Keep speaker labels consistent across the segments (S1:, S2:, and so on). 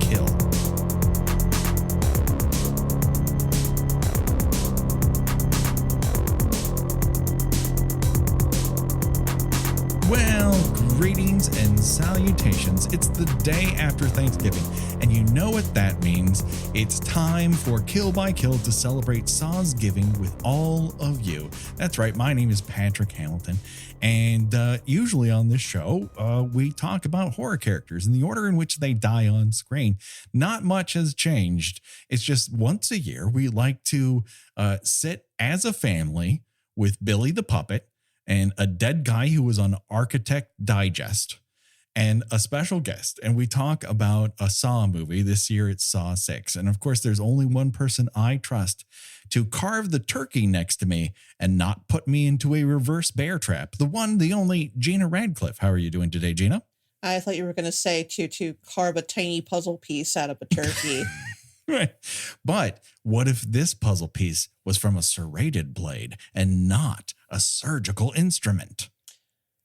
S1: Kill. Well, greetings and salutations. It's the day after Thanksgiving, and you know what that means. It's time for Kill by Kill to celebrate Sawsgiving with all of you. That's right, my name is Patrick Hamilton, and usually on this show, we talk about horror characters and the order in which they die on screen. Not much has changed. It's just once a year, we like to sit as a family with Billy the Puppet, and a dead guy who was on Architect Digest, and a special guest. And we talk about a Saw movie. This year it's Saw 6. And of course, there's only one person I trust to carve the turkey next to me and not put me into a reverse bear trap. The one, the only, Gina Radcliffe. How are you doing today, Gina?
S2: I thought you were going to say to carve a tiny puzzle piece out of a turkey.
S1: Right. But what if this puzzle piece was from a serrated blade and not a surgical instrument?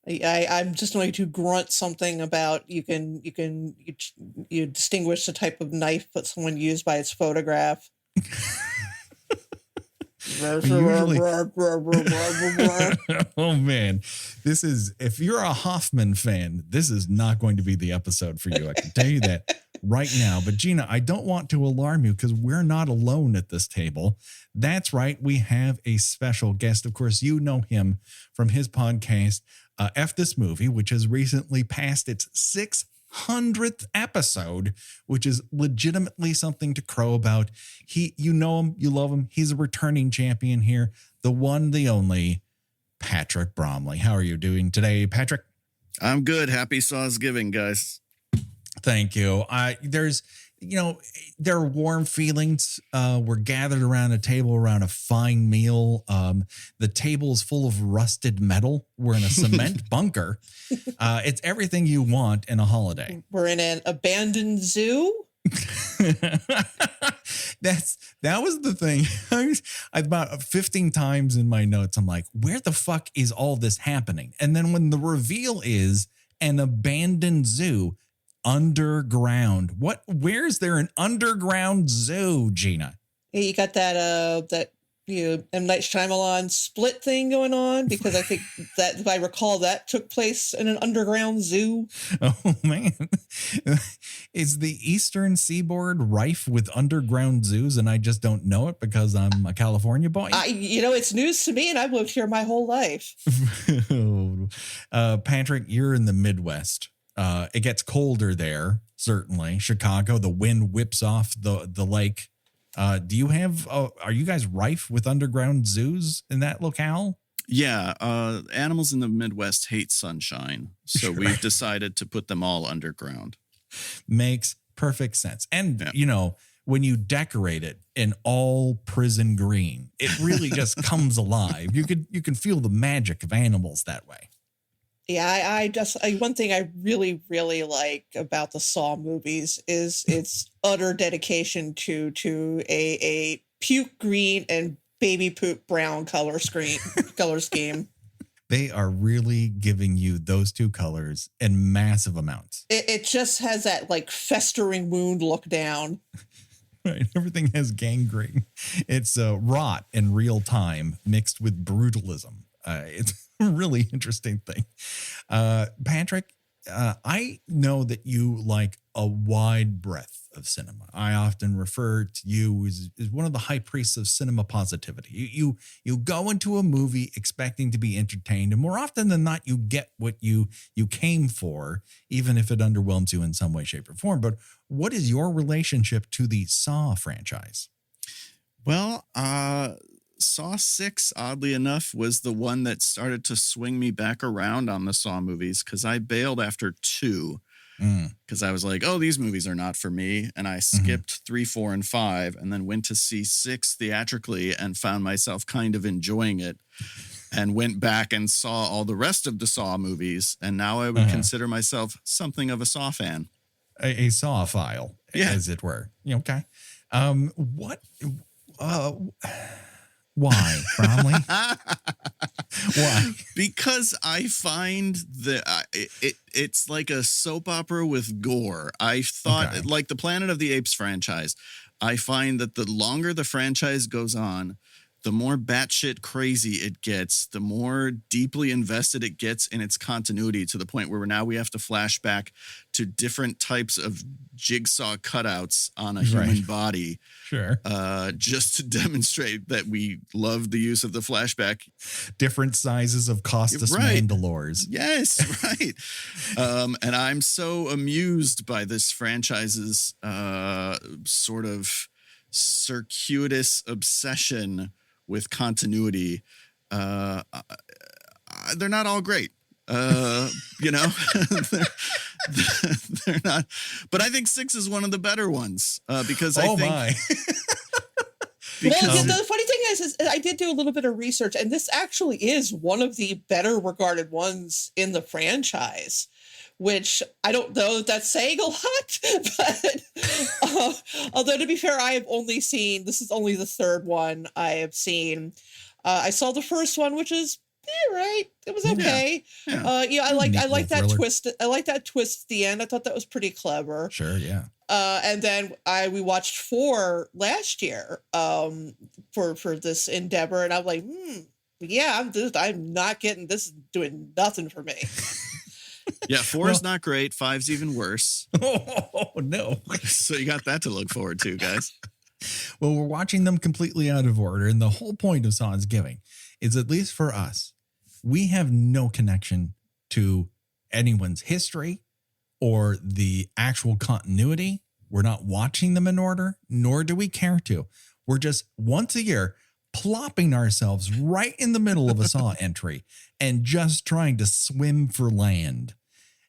S2: I'm just going to grunt something about you distinguish the type of knife that someone used by its photograph.
S1: Usually, oh man, this is, if you're a Hoffman fan, this is not going to be the episode for you. I can tell you that right now. But Gina, I don't want to alarm you because we're not alone at this table. That's right. We have a special guest. Of course, you know him from his podcast, F This Movie, which has recently passed its 600th episode, which is legitimately something to crow about. You know him, you love him. He's a returning champion here. The one, the only, Patrick Bromley. How are you doing today, Patrick?
S3: I'm good. Happy Sawsgiving, guys.
S1: Thank you. There are warm feelings. We're gathered around a table around a fine meal. The table is full of rusted metal. We're in a cement bunker. It's everything you want in a holiday.
S2: We're in an abandoned zoo.
S1: That was the thing. About 15 times in my notes, I'm like, where the fuck is all this happening? And then when the reveal is an abandoned zoo underground, where's there an underground zoo, Gina?
S2: You got that M. Night Shyamalan Split thing going on, because I think that, if I recall, that took place in an underground zoo.
S1: Oh man, is the Eastern Seaboard rife with underground zoos, and I just don't know it because I'm a California boy?
S2: It's news to me, and I've lived here my whole life.
S1: Patrick, you're in the Midwest. It gets colder there, certainly. Chicago, the wind whips off the lake. Do you have, are you guys rife with underground zoos in that locale?
S3: Yeah. Animals in the Midwest hate sunshine. So we've decided to put them all underground.
S1: Makes perfect sense. And, when you decorate it in all prison green, it really just comes alive. You can feel the magic of animals that way.
S2: Yeah, one thing I really, really like about the Saw movies is its utter dedication to a puke green and baby poop brown color scheme.
S1: They are really giving you those two colors in massive amounts.
S2: It just has that like festering wound look down.
S1: Right, everything has gangrene. It's rot in real time mixed with brutalism. It's a really interesting thing. Patrick, I know that you like a wide breadth of cinema. I often refer to you as one of the high priests of cinema positivity. You go into a movie expecting to be entertained, and more often than not, you get what you came for, even if it underwhelms you in some way, shape, or form. But what is your relationship to the Saw franchise?
S3: Well, Saw 6, oddly enough, was the one that started to swing me back around on the Saw movies, because I bailed after 2 because I was like, oh, these movies are not for me. And I skipped 3, 4, and 5 and then went to see 6 theatrically and found myself kind of enjoying it, and went back and saw all the rest of the Saw movies. And now I would consider myself something of a Saw fan.
S1: A Saw-phile, as it were. Okay. Why, Bromley? Why?
S3: Because I find that it's like a soap opera with gore. I thought,
S1: Okay.
S3: like the Planet of the Apes franchise, I find that the longer the franchise goes on, the more batshit crazy it gets, the more deeply invested it gets in its continuity, to the point where now we have to flash back to different types of jigsaw cutouts on a human body.
S1: Sure.
S3: Just to demonstrate that we love the use of the flashback.
S1: Different sizes of Costas Mandylors.
S3: Yes, right. And I'm so amused by this franchise's sort of circuitous obsession with continuity. They're not all great. You know, they're not, but I think 6 is one of the better ones, because I think.
S2: Well, the funny thing is I did do a little bit of research, and this actually is one of the better regarded ones in the franchise, which I don't know if that's saying a lot, but although to be fair, I have only seen, this is only the third one I have seen. I saw the first one, which is right. It was okay. Yeah, I like that twist. I like that twist at the end. I thought that was pretty clever.
S1: Sure, yeah.
S2: And then we watched 4 last year for this endeavor, and I'm like, yeah, I'm not getting this. Is doing nothing for me.
S3: Yeah, 4 is not great. 5's even worse.
S1: Oh no!
S3: So you got that to look forward to, guys.
S1: Well, we're watching them completely out of order, and the whole point of Sawsgiving is, at least for us, we have no connection to anyone's history or the actual continuity. We're not watching them in order, nor do we care to. We're just once a year plopping ourselves right in the middle of a Saw entry and just trying to swim for land.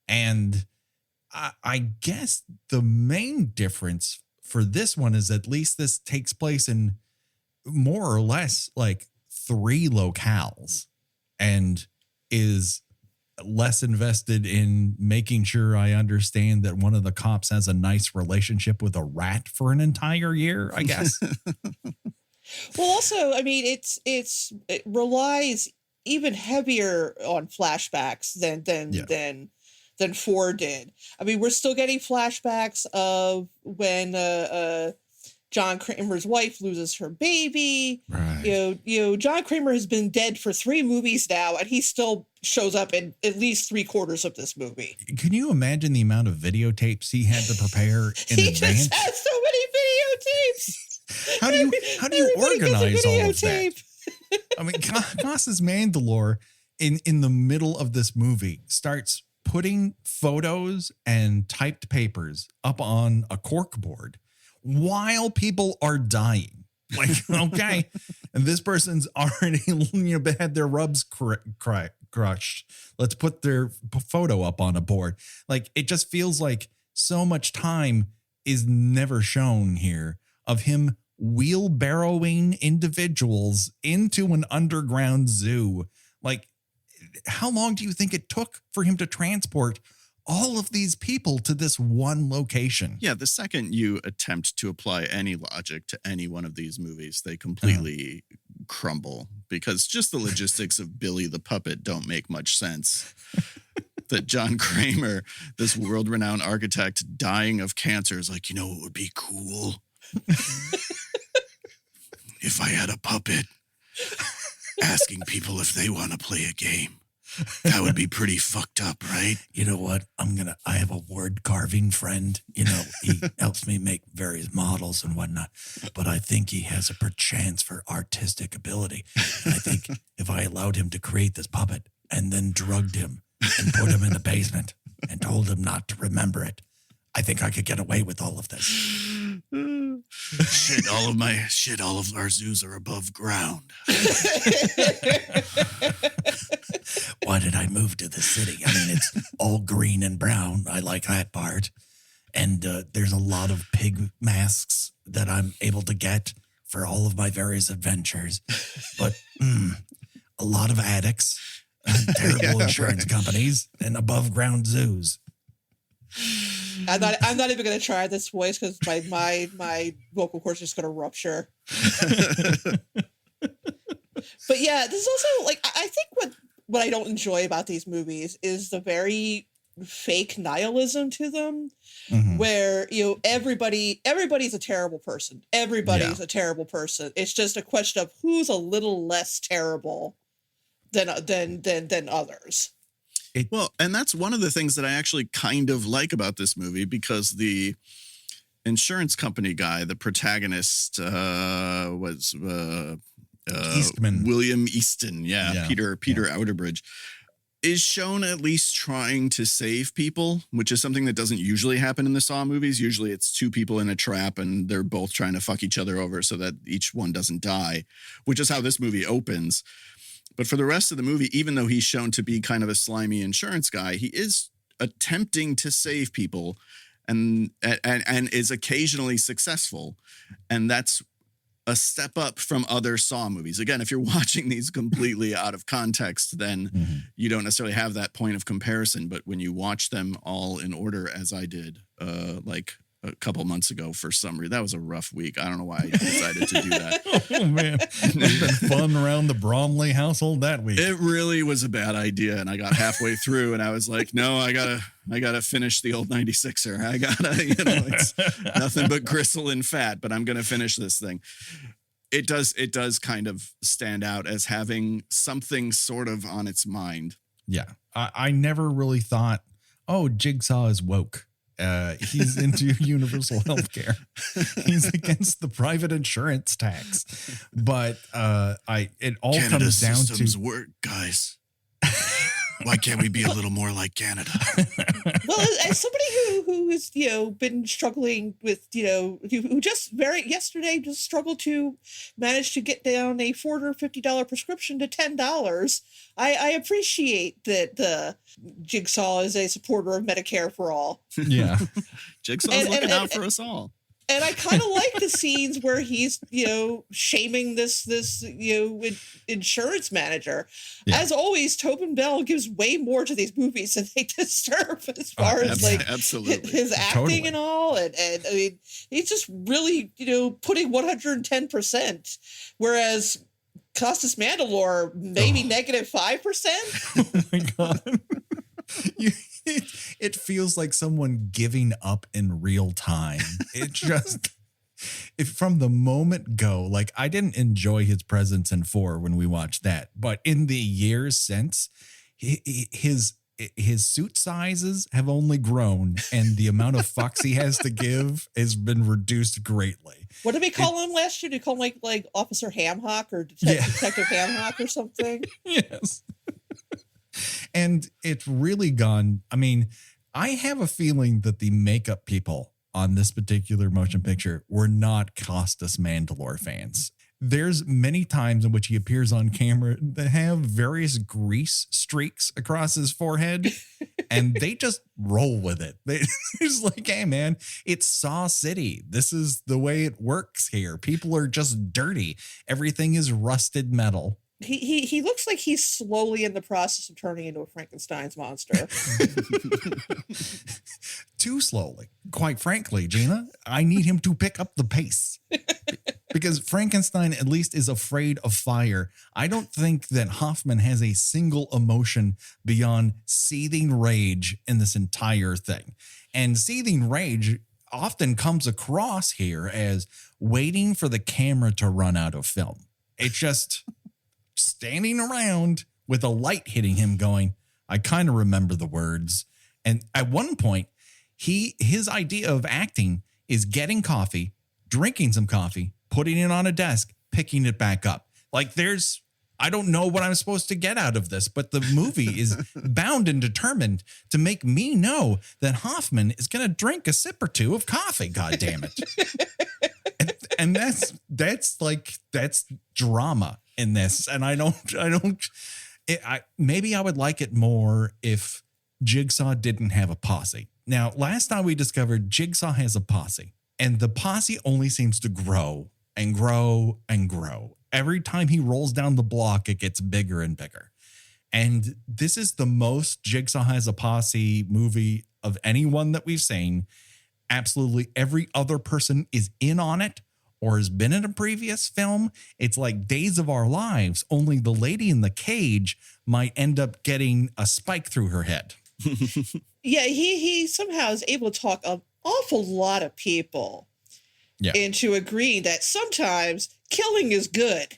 S1: And I guess the main difference for this one is, at least this takes place in more or less like 3 locales, and is less invested in making sure I understand that one of the cops has a nice relationship with a rat for an entire year, I guess.
S2: Well, also, I mean, it relies even heavier on flashbacks than 4 did. I mean, we're still getting flashbacks of when John Kramer's wife loses her baby.
S1: Right.
S2: You know, John Kramer has been dead for 3 movies now, and he still shows up in at least 3/4 of this movie.
S1: Can you imagine the amount of videotapes he had to prepare in
S2: he
S1: advance?
S2: Just has so many videotapes.
S1: How do you organize all of that?
S2: videotape.
S1: I mean, Costas Mandylor in the middle of this movie starts putting photos and typed papers up on a corkboard while people are dying. Like, okay, and this person's already had their rubs crushed. Let's put their photo up on a board. Like, it just feels like so much time is never shown here of him wheelbarrowing individuals into an underground zoo. Like, how long do you think it took for him to transport all of these people to this one location?
S3: Yeah, the second you attempt to apply any logic to any one of these movies, they completely crumble, because just the logistics of Billy the Puppet don't make much sense. That John Kramer, this world-renowned architect, dying of cancer, is like, you know what would be cool? If I had a puppet asking people if they want to play a game. That would be pretty fucked up, right?
S1: You know what? I have a word carving friend. You know, he helps me make various models and whatnot, but I think he has a perchance for artistic ability. And I think if I allowed him to create this puppet and then drugged him and put him in the basement and told him not to remember it, I think I could get away with all of this.
S3: All of our zoos are above ground.
S1: Why did I move to the city? I mean, it's all green and brown. I like that part. And there's a lot of pig masks that I'm able to get for all of my various adventures. But a lot of addicts, terrible insurance companies, and above ground zoos.
S2: I'm not even going to try this voice, because my vocal cords are just going to rupture. But yeah, this is also like I think what I don't enjoy about these movies is the very fake nihilism to them, where everybody's a terrible person. Everybody's a terrible person. It's just a question of who's a little less terrible than others.
S3: Well, and that's one of the things that I actually kind of like about this movie, because the insurance company guy, the protagonist, was
S1: Eastman.
S3: William Easton. Peter Outerbridge is shown at least trying to save people, which is something that doesn't usually happen in the Saw movies. Usually it's two people in a trap and they're both trying to fuck each other over so that each one doesn't die, which is how this movie opens. But for the rest of the movie, even though he's shown to be kind of a slimy insurance guy, he is attempting to save people and is occasionally successful. And that's a step up from other Saw movies. Again, if you're watching these completely out of context, then you don't necessarily have that point of comparison. But when you watch them all in order, as I did, like a couple months ago, for some reason, that was a rough week. I don't know why I decided to do that.
S1: Oh man, it's been fun around the Bromley household that week.
S3: It really was a bad idea, and I got halfway through, and I was like, "No, I gotta finish the old 96er. I gotta, it's nothing but gristle and fat, but I'm gonna finish this thing." It does kind of stand out as having something sort of on its mind.
S1: Yeah, I never really thought, oh, Jigsaw is woke. He's into universal health care. He's against the private insurance tax. But it all
S3: Canada
S1: comes down to
S3: work, guys. Why can't we be a little more like Canada?
S2: Well, as somebody who has been struggling with who just yesterday just struggled to manage to get down a $40 or $50 prescription to $10, I appreciate that the Jigsaw is a supporter of Medicare for all.
S1: Yeah,
S3: Jigsaw's looking out for us all.
S2: And I kind of like the scenes where he's, shaming this insurance manager. Yeah. As always, Tobin Bell gives way more to these movies than they deserve as far as
S3: absolutely.
S2: his acting and all. And I mean, he's just really, putting 110%. Whereas Costas Mandylor, maybe negative 5%.
S1: Oh my God. It feels like someone giving up in real time. It just, from the moment go, like I didn't enjoy his presence in 4 when we watched that, but in the years since, his suit sizes have only grown and the amount of fucks he has to give has been reduced greatly.
S2: What did we call him last year? Did we call him like Officer Hamhock or Detective Hamhock or something?
S1: Yes. And it's really gone. I mean, I have a feeling that the makeup people on this particular motion picture were not Costas Mandylor fans. There's many times in which he appears on camera that have various grease streaks across his forehead, and they just roll with it. It's like, hey, man, it's Saw City. This is the way it works here. People are just dirty. Everything is rusted metal.
S2: He looks like he's slowly in the process of turning into a Frankenstein's monster.
S1: Too slowly. Quite frankly, Gina, I need him to pick up the pace. Because Frankenstein at least is afraid of fire. I don't think that Hoffman has a single emotion beyond seething rage in this entire thing. And seething rage often comes across here as waiting for the camera to run out of film. It's just standing around with a light hitting him going, I kind of remember the words. And at one point, his idea of acting is getting coffee, drinking some coffee, putting it on a desk, picking it back up. Like I don't know what I'm supposed to get out of this, but the movie is bound and determined to make me know that Hoffman is going to drink a sip or two of coffee. God damn it. and that's drama in this. And maybe I would like it more if Jigsaw didn't have a posse. Now, last time we discovered Jigsaw has a posse, and the posse only seems to grow and grow and grow. Every time he rolls down the block, it gets bigger and bigger. And this is the most Jigsaw has a posse movie of anyone that we've seen. Absolutely every other person is in on it or has been in a previous film. It's like Days of Our Lives, only the lady in the cage might end up getting a spike through her head.
S2: Yeah, he somehow is able to talk an awful lot of people into agreeing that sometimes killing is good.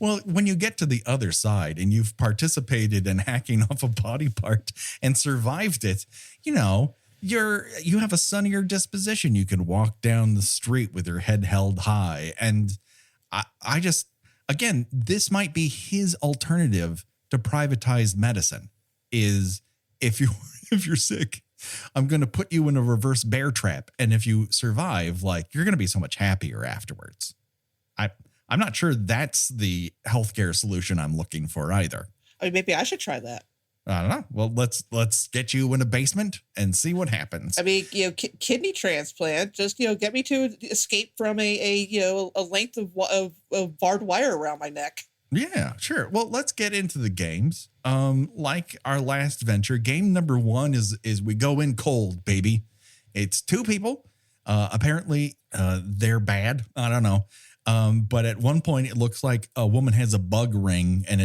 S1: Well, when you get to the other side and you've participated in hacking off a body part and survived it, you know, you have a sunnier disposition. You can walk down the street with your head held high. And I just, again, this might be his alternative to privatized medicine is if you're sick, I'm going to put you in a reverse bear trap. And if you survive, like, you're going to be so much happier afterwards. I'm not sure that's the healthcare solution I'm looking for either.
S2: I mean, maybe I should try that.
S1: I don't know. Well, let's get you in a basement and see what happens.
S2: I mean, kidney transplant, just, get me to escape from a length of barbed wire around my neck.
S1: Yeah, sure. Well, let's get into the games. Like our last venture, game number 1 is we go in cold, baby. It's 2 people. Apparently, they're bad. I don't know. But at one point it looks like a woman has a bug ring and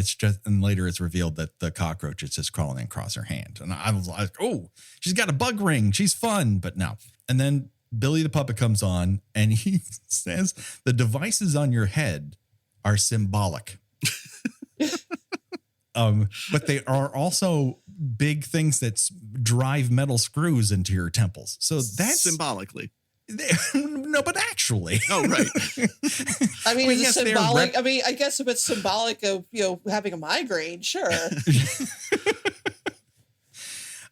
S1: later it's revealed that the cockroach is just crawling across her hand. And I was like, oh, she's got a bug ring. She's fun, but no. And then Billy the puppet comes on and he says the devices on your head are symbolic. But they are also big things that drive metal screws into your temples. So that's
S3: symbolically.
S1: No, but actually.
S3: Oh, right.
S2: I mean, it's symbolic. I mean, I guess if it's symbolic of, having a migraine, sure.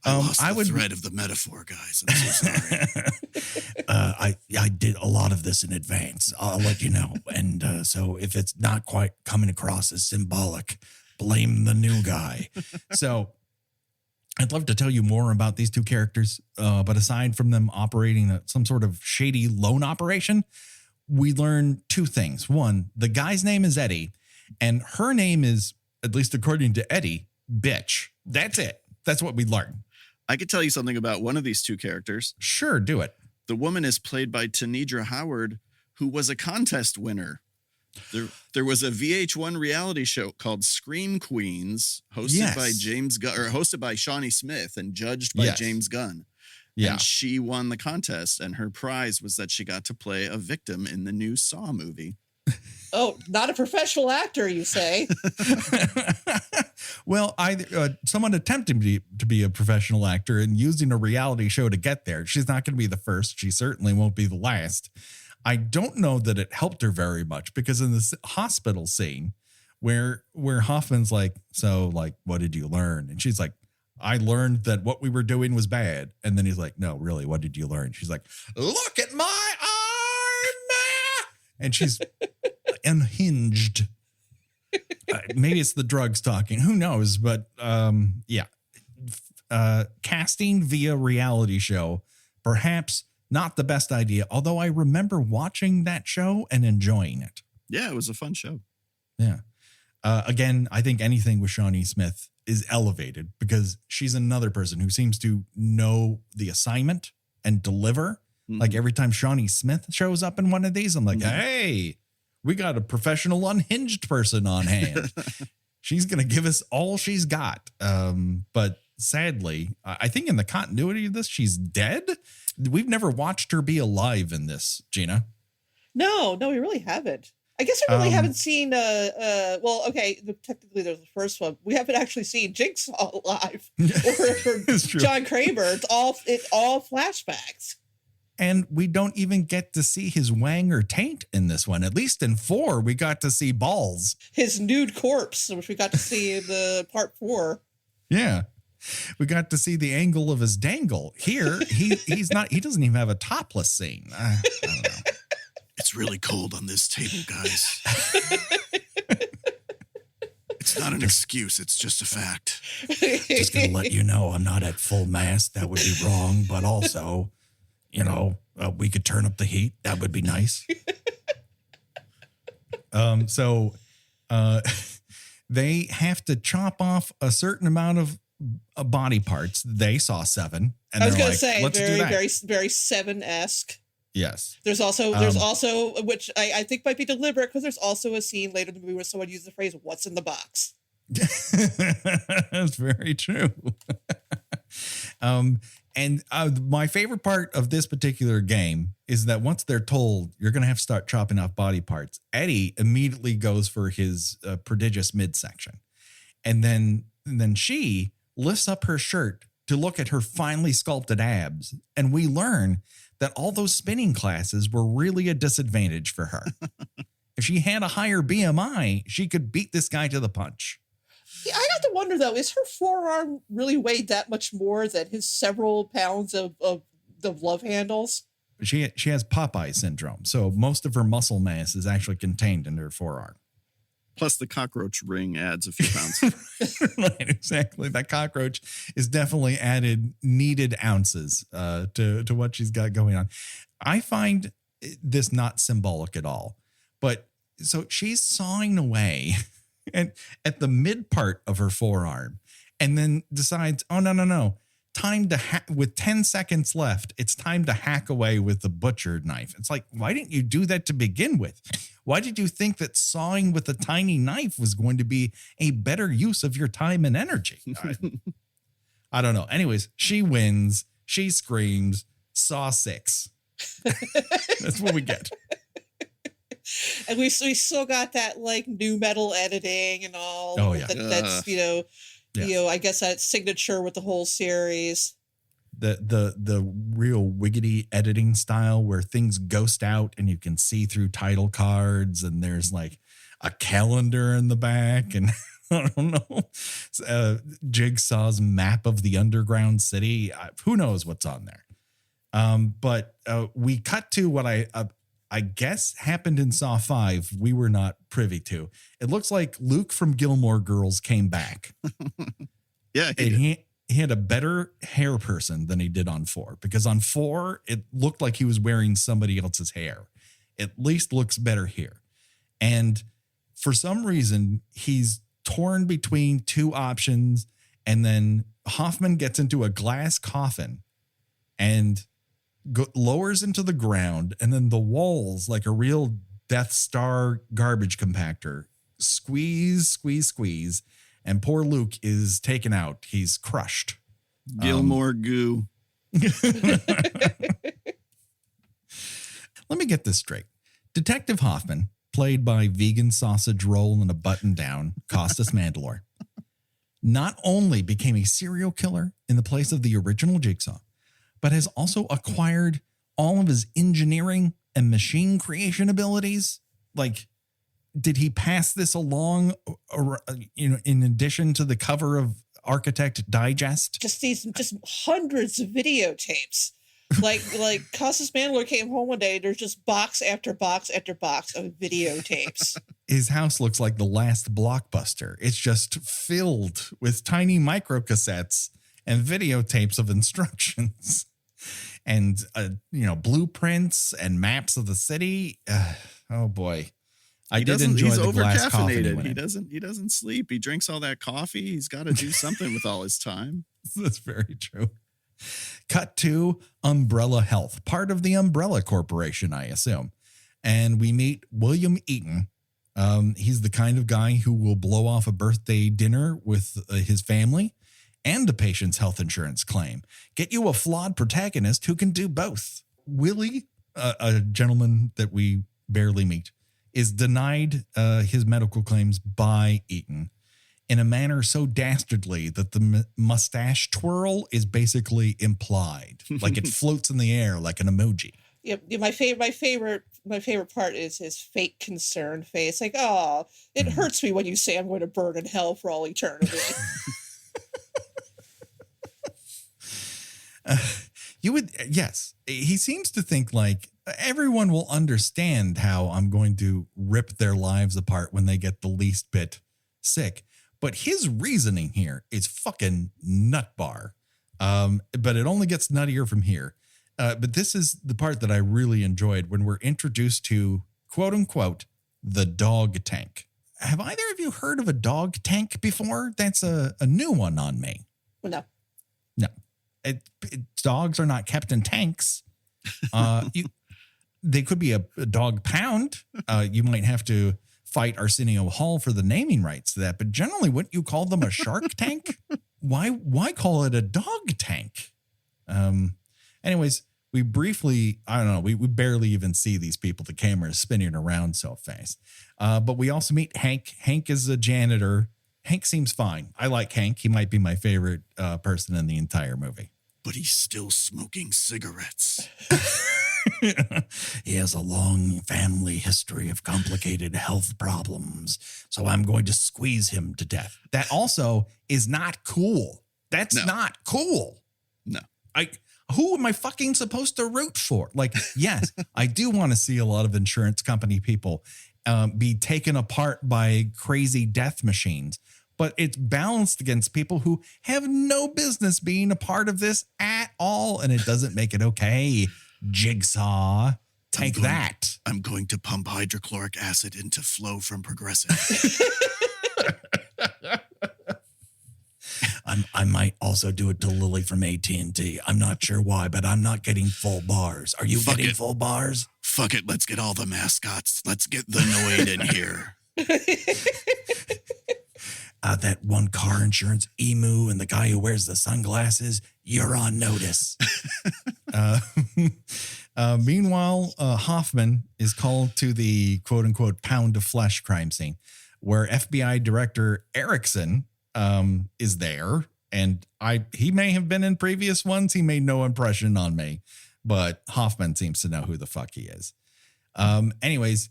S3: I lost the thread of the metaphor, guys. I'm so sorry.
S1: I did a lot of this in advance. I'll let you know. And so if it's not quite coming across as symbolic, blame the new guy. So I'd love to tell you more about these 2 characters, but aside from them operating some sort of shady loan operation, we learn 2 things. 1, the guy's name is Eddie, and her name is, at least according to Eddie, Bitch. That's it. That's what we learn.
S3: I could tell you something about one of these 2 characters.
S1: Sure, do it.
S3: The woman is played by Tanedra Howard, who was a contest winner. There was a VH1 reality show called Scream Queens, hosted by James Gunn, or hosted by Shawnee Smith and judged by James Gunn. Yeah. And she won the contest, and her prize was that she got to play a victim in the new Saw movie.
S2: Oh, not a professional actor, you say?
S1: Well, someone attempting to be a professional actor and using a reality show to get there. She's not going to be the first. She certainly won't be the last. I don't know that it helped her very much because in this hospital scene where Hoffman's like, so like, what did you learn? And she's like, I learned that what we were doing was bad. And then he's like, no, really, what did you learn? She's like, look at my arm. And she's unhinged. Maybe it's the drugs talking. Who knows? But yeah. Casting via reality show, perhaps not the best idea, although I remember watching that show and enjoying it.
S3: Yeah, it was a fun show.
S1: Yeah. Again, I think anything with Shawnee Smith is elevated because she's another person who seems to know the assignment and deliver. Mm-hmm. Like every time Shawnee Smith shows up in one of these, I'm like, hey, we got a professional unhinged person on hand. She's going to give us all she's got. But sadly, I think in the continuity of this, she's dead. We've never watched her be alive in this, Gina.
S2: No, we really haven't. I guess I really haven't seen, well, okay, technically there's the first one. We haven't actually seen Jigsaw live or John Kramer. It's all flashbacks.
S1: And we don't even get to see his wang or taint in this one. At least in 4, we got to see balls.
S2: His nude corpse, which we got to see in the part 4.
S1: Yeah. We got to see the angle of his dangle. Here, he doesn't even have a topless scene. I don't know.
S3: It's really cold on this table, guys. It's not an excuse. It's just a fact.
S1: Just going to let you know I'm not at full mast. That would be wrong. But also, we could turn up the heat. That would be nice. So they have to chop off a certain amount of body parts. They saw 7. And
S2: I was going to
S1: like,
S2: say,
S1: let's do that.
S2: very 7-esque.
S1: Yes.
S2: There's also which I think might be deliberate, because there's also a scene later in the movie where someone uses the phrase "What's in the box."
S1: That's very true. And my favorite part of this particular game is that once they're told you're going to have to start chopping off body parts, Eddie immediately goes for his prodigious midsection. And then she lifts up her shirt to look at her finely sculpted abs. And we learn that all those spinning classes were really a disadvantage for her. If she had a higher BMI, she could beat this guy to the punch.
S2: Yeah, I got to wonder, though, is her forearm really weighed that much more than his several pounds of love handles?
S1: She has Popeye syndrome, so most of her muscle mass is actually contained in her forearm.
S3: Plus the cockroach ring adds a few pounds.
S1: Right, exactly. That cockroach is definitely added needed ounces to what she's got going on. I find this not symbolic at all. But so she's sawing away and at the mid part of her forearm, and then decides, oh, no. Time to with 10 seconds left. It's time to hack away with the butcher knife. It's like, why didn't you do that to begin with? Why did you think that sawing with a tiny knife was going to be a better use of your time and energy? I don't know. Anyways, she wins. She screams. Saw 6. That's what we get.
S2: And we still got that like new metal editing and all.
S1: Oh yeah,
S2: that's I guess that signature with the whole series.
S1: The real wiggity editing style where things ghost out and you can see through title cards, and there's like a calendar in the back, and I don't know, Jigsaw's map of the underground city. Who knows what's on there? But we cut to what I guess happened in Saw 5 we were not privy to. It looks like Luke from Gilmore Girls came back.
S3: Yeah.
S1: He had a better hair person than he did on 4, because on 4, it looked like he was wearing somebody else's hair. At least looks better here. And for some reason, he's torn between two options. And then Hoffman gets into a glass coffin and lowers into the ground, and then the walls, like a real Death Star garbage compactor, squeeze, and poor Luke is taken out. He's crushed.
S3: Gilmore goo.
S1: Let me get this straight. Detective Hoffman, played by vegan sausage roll and a button down Costas Mandylor, not only became a serial killer in the place of the original Jigsaw, but has also acquired all of his engineering and machine creation abilities. Like, did he pass this along, in addition to the cover of Architect Digest?
S2: Just hundreds of videotapes. Like Costas Mandylor came home one day, there's just box after box after box of videotapes.
S1: His house looks like the last Blockbuster. It's just filled with tiny microcassettes and videotapes of instructions. And, blueprints and maps of the city. Oh boy. I did enjoy the glass coffee.
S3: He doesn't sleep. He drinks all that coffee. He's got to do something with all his time.
S1: That's very true. Cut to Umbrella Health, part of the Umbrella Corporation, I assume. And we meet William Eaton. He's the kind of guy who will blow off a birthday dinner with his family and a patient's health insurance claim. Get you a flawed protagonist who can do both. Willie, a gentleman that we barely meet, is denied his medical claims by Eaton in a manner so dastardly that the mustache twirl is basically implied. Like it floats in the air like an emoji.
S2: Yeah, my favorite part is his fake concerned face. Like, oh, it hurts me when you say I'm going to burn in hell for all eternity.
S1: Yes. He seems to think like everyone will understand how I'm going to rip their lives apart when they get the least bit sick. But his reasoning here is fucking nut bar. But it only gets nuttier from here. But this is the part that I really enjoyed when we're introduced to, quote unquote, the dog tank. Have either of you heard of a dog tank before? That's a new one on me.
S2: No.
S1: Dogs are not kept in tanks. they could be a dog pound. You might have to fight Arsenio Hall for the naming rights to that. But generally, wouldn't you call them a shark tank? Why call it a dog tank? Anyways, we briefly, I don't know, we barely even see these people. The camera is spinning around so fast. But we also meet Hank. Hank is a janitor. Hank seems fine. I like Hank. He might be my favorite person in the entire movie.
S3: But he's still smoking cigarettes.
S1: He has a long family history of complicated health problems, so I'm going to squeeze him to death. That also is not cool. That's not cool.
S3: No.
S1: Who am I fucking supposed to root for? Like, yes, I do want to see a lot of insurance company people be taken apart by crazy death machines, but it's balanced against people who have no business being a part of this at all, and it doesn't make it okay. Jigsaw, take that.
S3: I'm going to pump hydrochloric acid into Flo from Progressive.
S1: I might also do it to Lily from AT&T. I'm not sure why, but I'm not getting full bars. Are you getting full bars?
S3: Fuck it. Let's get all the mascots. Let's get the Noid in here.
S1: That one car insurance emu and the guy who wears the sunglasses, you're on notice. Meanwhile, Hoffman is called to the quote unquote pound of flesh crime scene where FBI Director Erickson is there. And he may have been in previous ones. He made no impression on me, but Hoffman seems to know who the fuck he is. Anyways,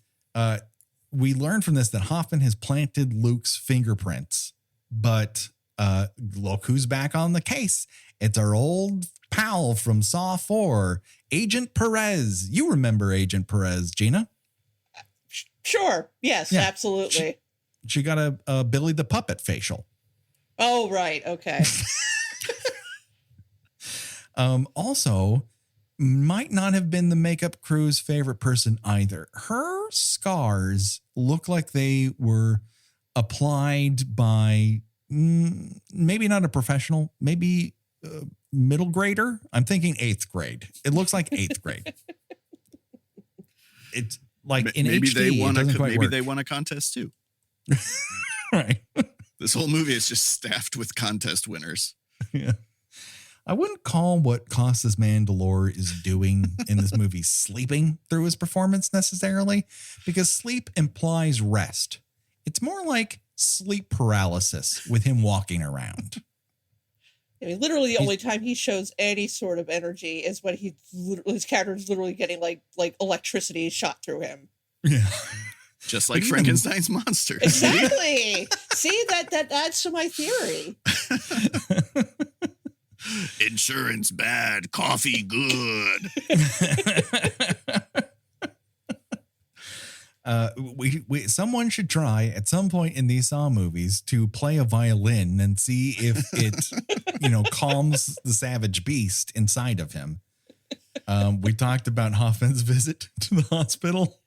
S1: we learned from this that Hoffman has planted Luke's fingerprints, but look who's back on the case. It's our old pal from Saw 4, Agent Perez. You remember Agent Perez, Gina?
S2: Sure. Yes, yeah, absolutely.
S1: She got a Billy the Puppet facial.
S2: Oh, right. Okay.
S1: Also, might not have been the makeup crew's favorite person either. Her scars look like they were applied by maybe not a professional, maybe middle grader. I'm thinking 8th grade. It looks like 8th grade. It's like in
S3: maybe
S1: HD,
S3: they won a contest too.
S1: Right.
S3: This whole movie is just staffed with contest winners.
S1: Yeah. I wouldn't call what Costas Mandylor is doing in this movie sleeping through his performance necessarily, because sleep implies rest. It's more like sleep paralysis with him walking around.
S2: I mean, literally the only time he shows any sort of energy is when his character is literally getting like electricity shot through him.
S1: Yeah.
S3: Just like Frankenstein's monster.
S2: Exactly. See, that adds to my theory.
S3: Insurance bad, coffee good.
S1: Someone should try at some point in these Saw movies to play a violin and see if it, calms the savage beast inside of him. We talked about Hoffman's visit to the hospital.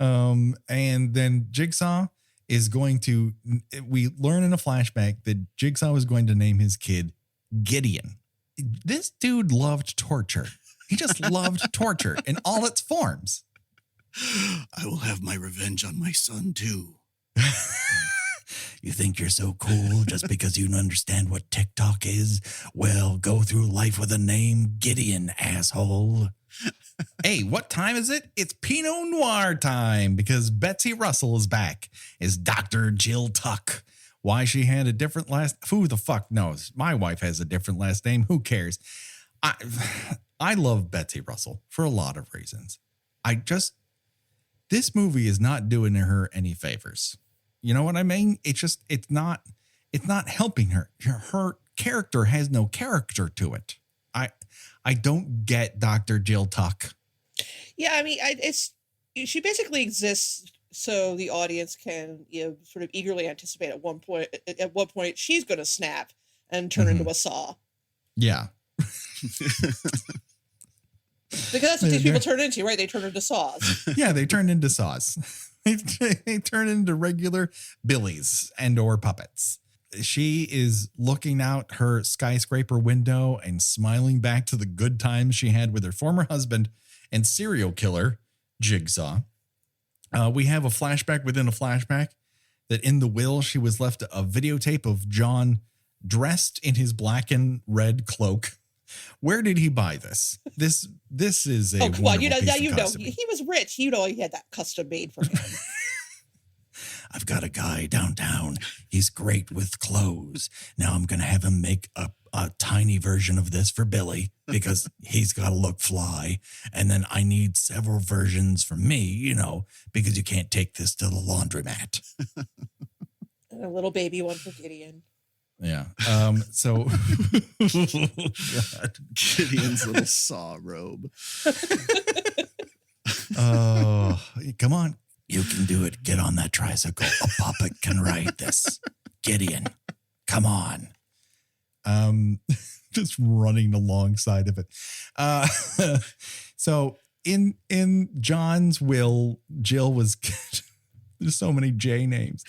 S1: And then Jigsaw is going to, we learn in a flashback that Jigsaw is going to name his kid Gideon. This dude loved torture. He just loved torture in all its forms.
S3: I will have my revenge on my son too.
S1: You think you're so cool just because you understand what TikTok is? Well, go through life with a name, Gideon, asshole. Hey, what time is it? It's Pinot Noir time because Betsy Russell is back as Dr. Jill Tuck. Why she had a different last... Who the fuck knows? My wife has a different last name. Who cares? I love Betsy Russell for a lot of reasons. This movie is not doing her any favors. You know what I mean? It's not helping her. Her character has no character to it. I don't get Dr. Jill Tuck.
S2: Yeah, I mean, she basically exists so the audience can sort of eagerly anticipate at what point she's going to snap and turn into a saw.
S1: Yeah.
S2: Because that's what these people turn into, right? They turn into saws.
S1: Yeah, they turn into saws. They turn into regular billies and or puppets. she is looking out her skyscraper window and smiling back to the good times she had with her former husband and serial killer, Jigsaw. We have a flashback within a flashback that in the will, she was left a videotape of John dressed in his black and red cloak. Where did he buy this? This is a
S2: come on, now
S1: he
S2: was rich. He had that custom made for him.
S1: I've got a guy downtown. He's great with clothes. Now I'm going to have him make a tiny version of this for Billy because he's got to look fly. And then I need several versions for me, because you can't take this to the laundromat.
S2: And a little baby one for Gideon.
S1: Yeah. So
S3: God. Gideon's little saw robe.
S1: Oh, come on. You can do it. Get on that tricycle. A puppet can ride this. Gideon, come on. Just running alongside of it. So in John's will, Jill was, there's so many J names.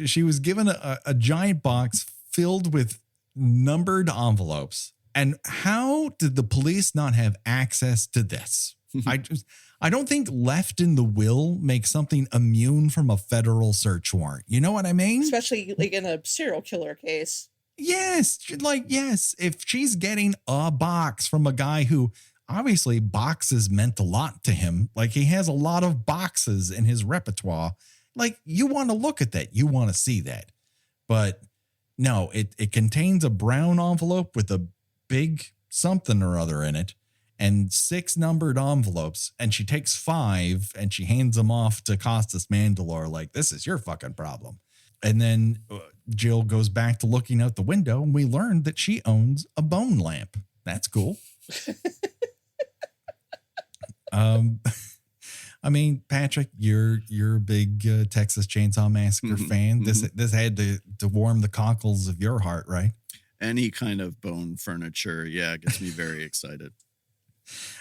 S1: She was given a giant box filled with numbered envelopes. And how did the police not have access to this? I don't think left in the will makes something immune from a federal search warrant. You know what I mean?
S2: Especially like in a serial killer case.
S1: Yes. Yes. If she's getting a box from a guy who obviously boxes meant a lot to him, like he has a lot of boxes in his repertoire, like you want to look at that. You want to see that. But no, it contains a brown envelope with a big something or other in it. And 6 numbered envelopes, and she takes 5 and she hands them off to Costas Mandylor like, this is your fucking problem. And then Jill goes back to looking out the window, and we learn that she owns a bone lamp. That's cool. I mean, Patrick, you're a big Texas Chainsaw Massacre fan. This had to warm the cockles of your heart, right?
S3: Any kind of bone furniture, gets me very excited.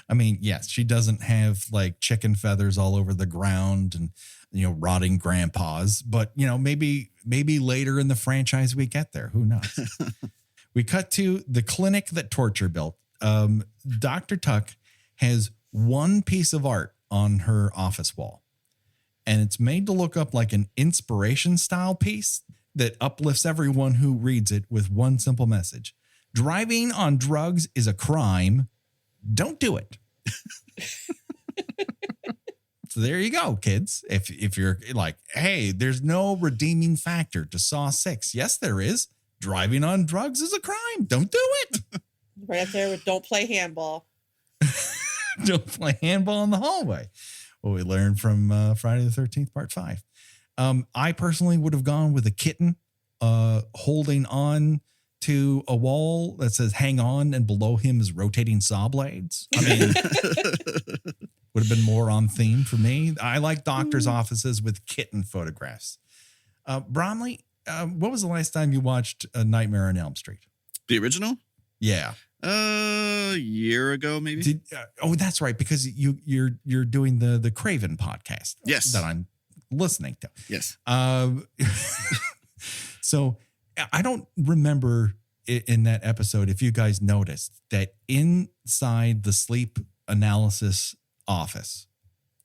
S1: I mean, yes, she doesn't have like chicken feathers all over the ground and, rotting grandpas, but maybe later in the franchise we get there. Who knows? We cut to the clinic that Torture built. Dr. Tuck has one piece of art on her office wall, and it's made to look up like an inspiration style piece that uplifts everyone who reads it with one simple message. Driving on drugs is a crime. Don't do it. So there you go, kids. If you're like, hey, there's no redeeming factor to Saw 6. Yes, there is. Driving on drugs is a crime. Don't do it.
S2: Right up there with don't play handball.
S1: Don't play handball in the hallway. What we learned from Friday the 13th, part 5. I personally would have gone with a kitten holding on to a wall that says hang on, and below him is rotating saw blades. I mean, would have been more on theme for me. I like doctors' offices with kitten photographs. Bromley, what was the last time you watched A Nightmare on Elm Street?
S3: The original?
S1: Yeah.
S3: A year ago, maybe.
S1: That's right, because you're doing the Craven podcast.
S3: Yes.
S1: That I'm listening to.
S3: Yes.
S1: So I don't remember in that episode if you guys noticed that inside the sleep analysis office,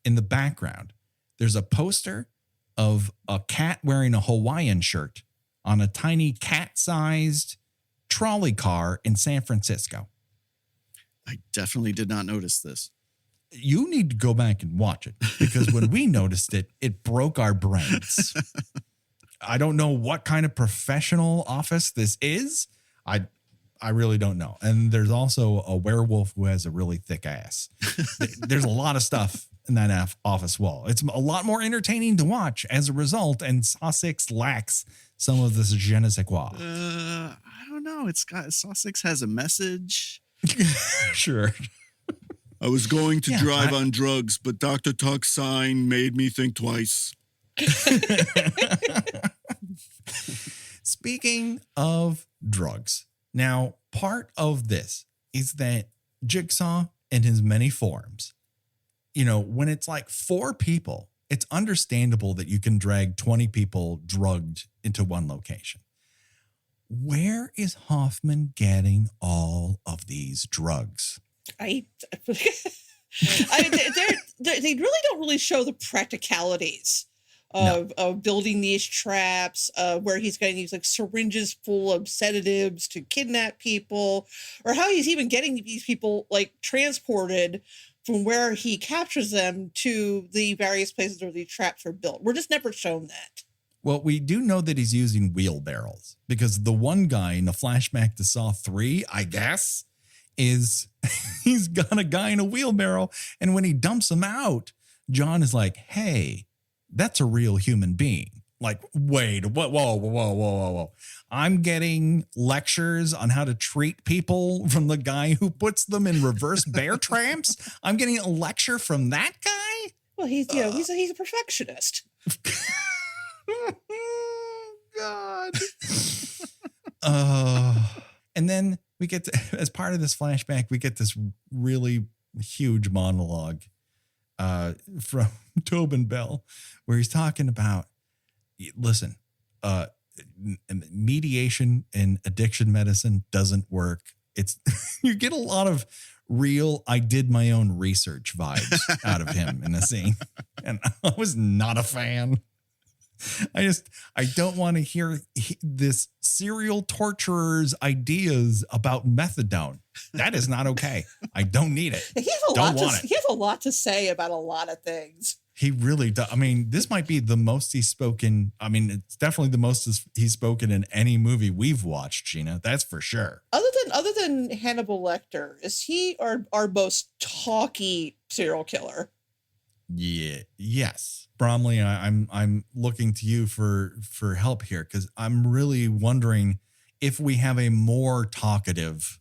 S1: in the background, there's a poster of a cat wearing a Hawaiian shirt on a tiny cat-sized trolley car in San Francisco.
S3: I definitely did not notice this.
S1: You need to go back and watch it, because when we noticed it, it broke our brains. I don't know what kind of professional office this is. I really don't know. And there's also a werewolf who has a really thick ass. There's a lot of stuff in that office wall. It's a lot more entertaining to watch as a result, and Saw 6 lacks some of this je ne sais quoi.
S3: I don't know. Saw 6 has a message.
S1: Sure.
S3: I was going to drive on drugs, but Dr. Tuck's sign made me think twice.
S1: Speaking of drugs, now part of this is that Jigsaw in his many forms, when it's like 4 people, it's understandable that you can drag 20 people drugged into one location. where is Hoffman getting all of these drugs?
S2: I mean, they really don't really show the practicalities of building these traps, where he's getting these like syringes full of sedatives to kidnap people, or how he's even getting these people like transported from where he captures them to the various places where these traps are built. We're just never shown that.
S1: Well, we do know that he's using wheelbarrows because the one guy in the flashback to Saw 3, I guess, is he's got a guy in a wheelbarrow. And when he dumps him out, John is like, hey, that's a real human being. Like, wait, what? Whoa. I'm getting lectures on how to treat people from the guy who puts them in reverse bear tramps. I'm getting a lecture from that guy.
S2: Well, he's a perfectionist.
S1: God. And then we get to, as part of this flashback, we get this really huge monologue from Tobin Bell, where he's talking about, listen, mediation in addiction medicine doesn't work. It's you get a lot of real I did my own research vibes out of him in the scene. And I was not a fan. I don't want to hear this serial torturer's ideas about methadone. That is not okay. I don't need it. He
S2: has a lot to say about a lot of things.
S1: He really does. I mean, this might be the most he's spoken. I mean, it's definitely the most he's spoken in any movie we've watched, Gina. That's for sure.
S2: Other than Hannibal Lecter, is he our most talky serial killer?
S1: Yeah. Yes. Bromley, I'm looking to you for help here, because I'm really wondering if we have a more talkative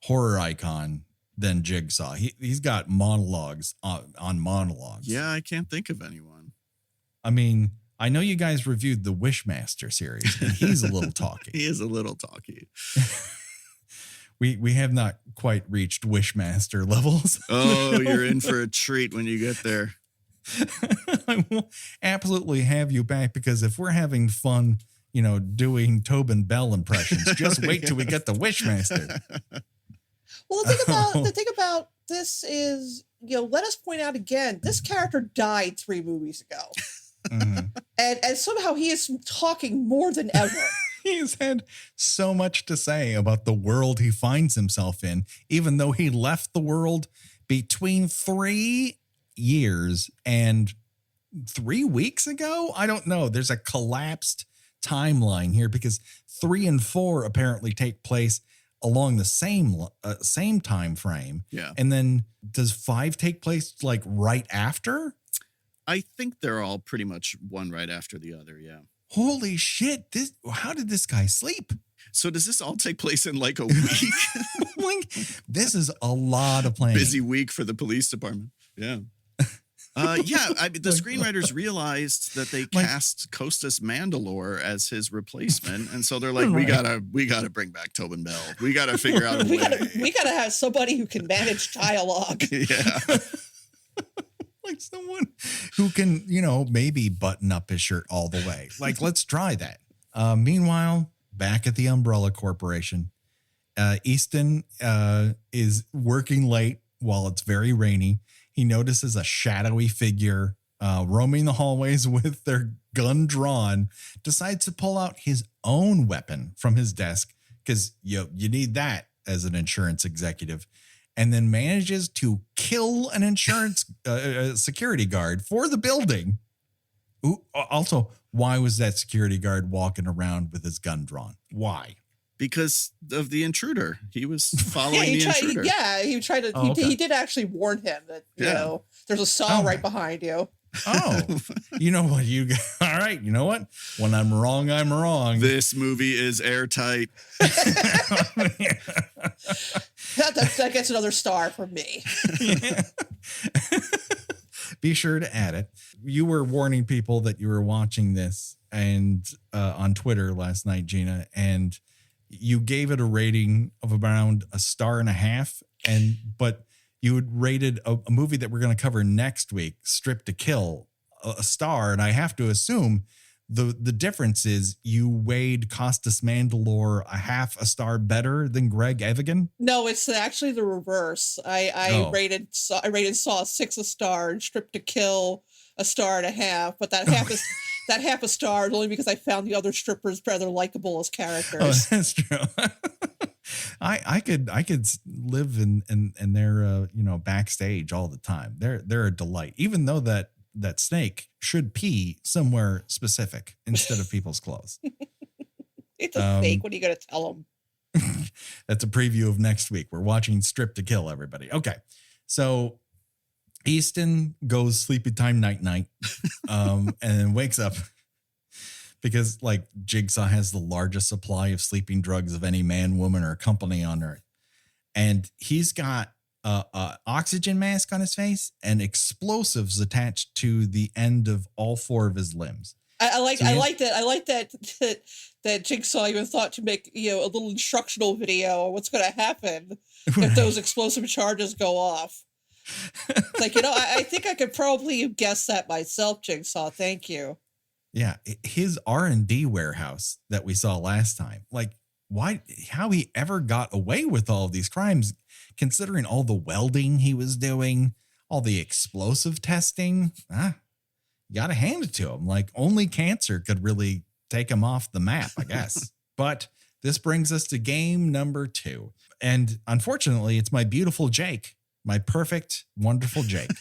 S1: horror icon than Jigsaw. He's got monologues on monologues.
S3: Yeah, I can't think of anyone.
S1: I mean, I know you guys reviewed the Wishmaster series, and he's a little talky.
S3: He is a little talky.
S1: We have not quite reached Wishmaster levels.
S3: Oh, you're in for a treat when you get there.
S1: I will absolutely have you back, because if we're having fun, doing Tobin Bell impressions, just wait till we get the Wishmaster.
S2: Well, the thing about this is, let us point out again, this character died 3 movies ago. Mm-hmm. And somehow he is talking more than ever.
S1: He's had so much to say about the world he finds himself in, even though he left the world between 3 years and 3 weeks ago. I don't know. There's a collapsed timeline here, because 3 and 4 apparently take place along the same time frame.
S3: Yeah.
S1: And then does 5 take place like right after?
S3: I think they're all pretty much one right after the other. Yeah.
S1: Holy shit. How did this guy sleep?
S3: So does this all take place in like a week?
S1: This is a lot of planning.
S3: Busy week for the police department. Yeah. The screenwriters realized that they cast Costas Mandylor as his replacement, and so they're like, we gotta bring back Tobin Bell. We gotta figure out a way.
S2: We gotta have somebody who can manage dialogue.
S3: Yeah,
S1: like someone who can, maybe button up his shirt all the way. Like, let's try that. Meanwhile, back at the Umbrella Corporation, Easton is working late while it's very rainy. He notices a shadowy figure roaming the hallways with their gun drawn, decides to pull out his own weapon from his desk, because you need that as an insurance executive, and then manages to kill an insurance security guard for the building. Ooh, also, why was that security guard walking around with his gun drawn? Why?
S3: Because of the intruder. He was following the intruder.
S2: He tried to.
S1: Oh, okay.
S2: He did actually warn him that there's a saw right behind you.
S1: Oh, you know what? All right. You know what? When I'm wrong, I'm wrong.
S3: This movie is airtight.
S2: That gets another star from me.
S1: Yeah. Be sure to add it. You were warning people that you were watching this and on Twitter last night, Gina, and you gave it a rating of around 1.5 stars, but you had rated a movie that we're going to cover next week, Strip to Kill, a star. And I have to assume The difference is you weighed Costas Mandylor a half a star better than Greg Evigan.
S2: No, it's actually the reverse. I rated Saw 6 a star and Strip to Kill a star and a half, but that half is that half a star is only because I found the other strippers rather likable as characters.
S1: Oh, that's true. I could live in their backstage all the time. They're a delight, even though that snake should pee somewhere specific instead of people's clothes.
S2: It's a snake. What are you going to tell them?
S1: That's a preview of next week. We're watching Strip to Kill, everybody. Okay. So Easton goes sleepy time night, and then wakes up because like Jigsaw has the largest supply of sleeping drugs of any man, woman, or company on earth. And he's got a oxygen mask on his face and explosives attached to the end of all 4 of his limbs.
S2: I like that Jigsaw even thought to make a little instructional video on what's going to happen if those explosive charges go off. It's like, I think I could probably guess that myself, Jigsaw. Thank you.
S1: Yeah, his R&D warehouse that we saw last time. Like, how he ever got away with all of these crimes, considering all the welding he was doing, all the explosive testing. You got to hand it to him. Like, only cancer could really take him off the map, I guess. But this brings us to game number 2. And unfortunately, it's my beautiful Jake. My perfect, wonderful Jake.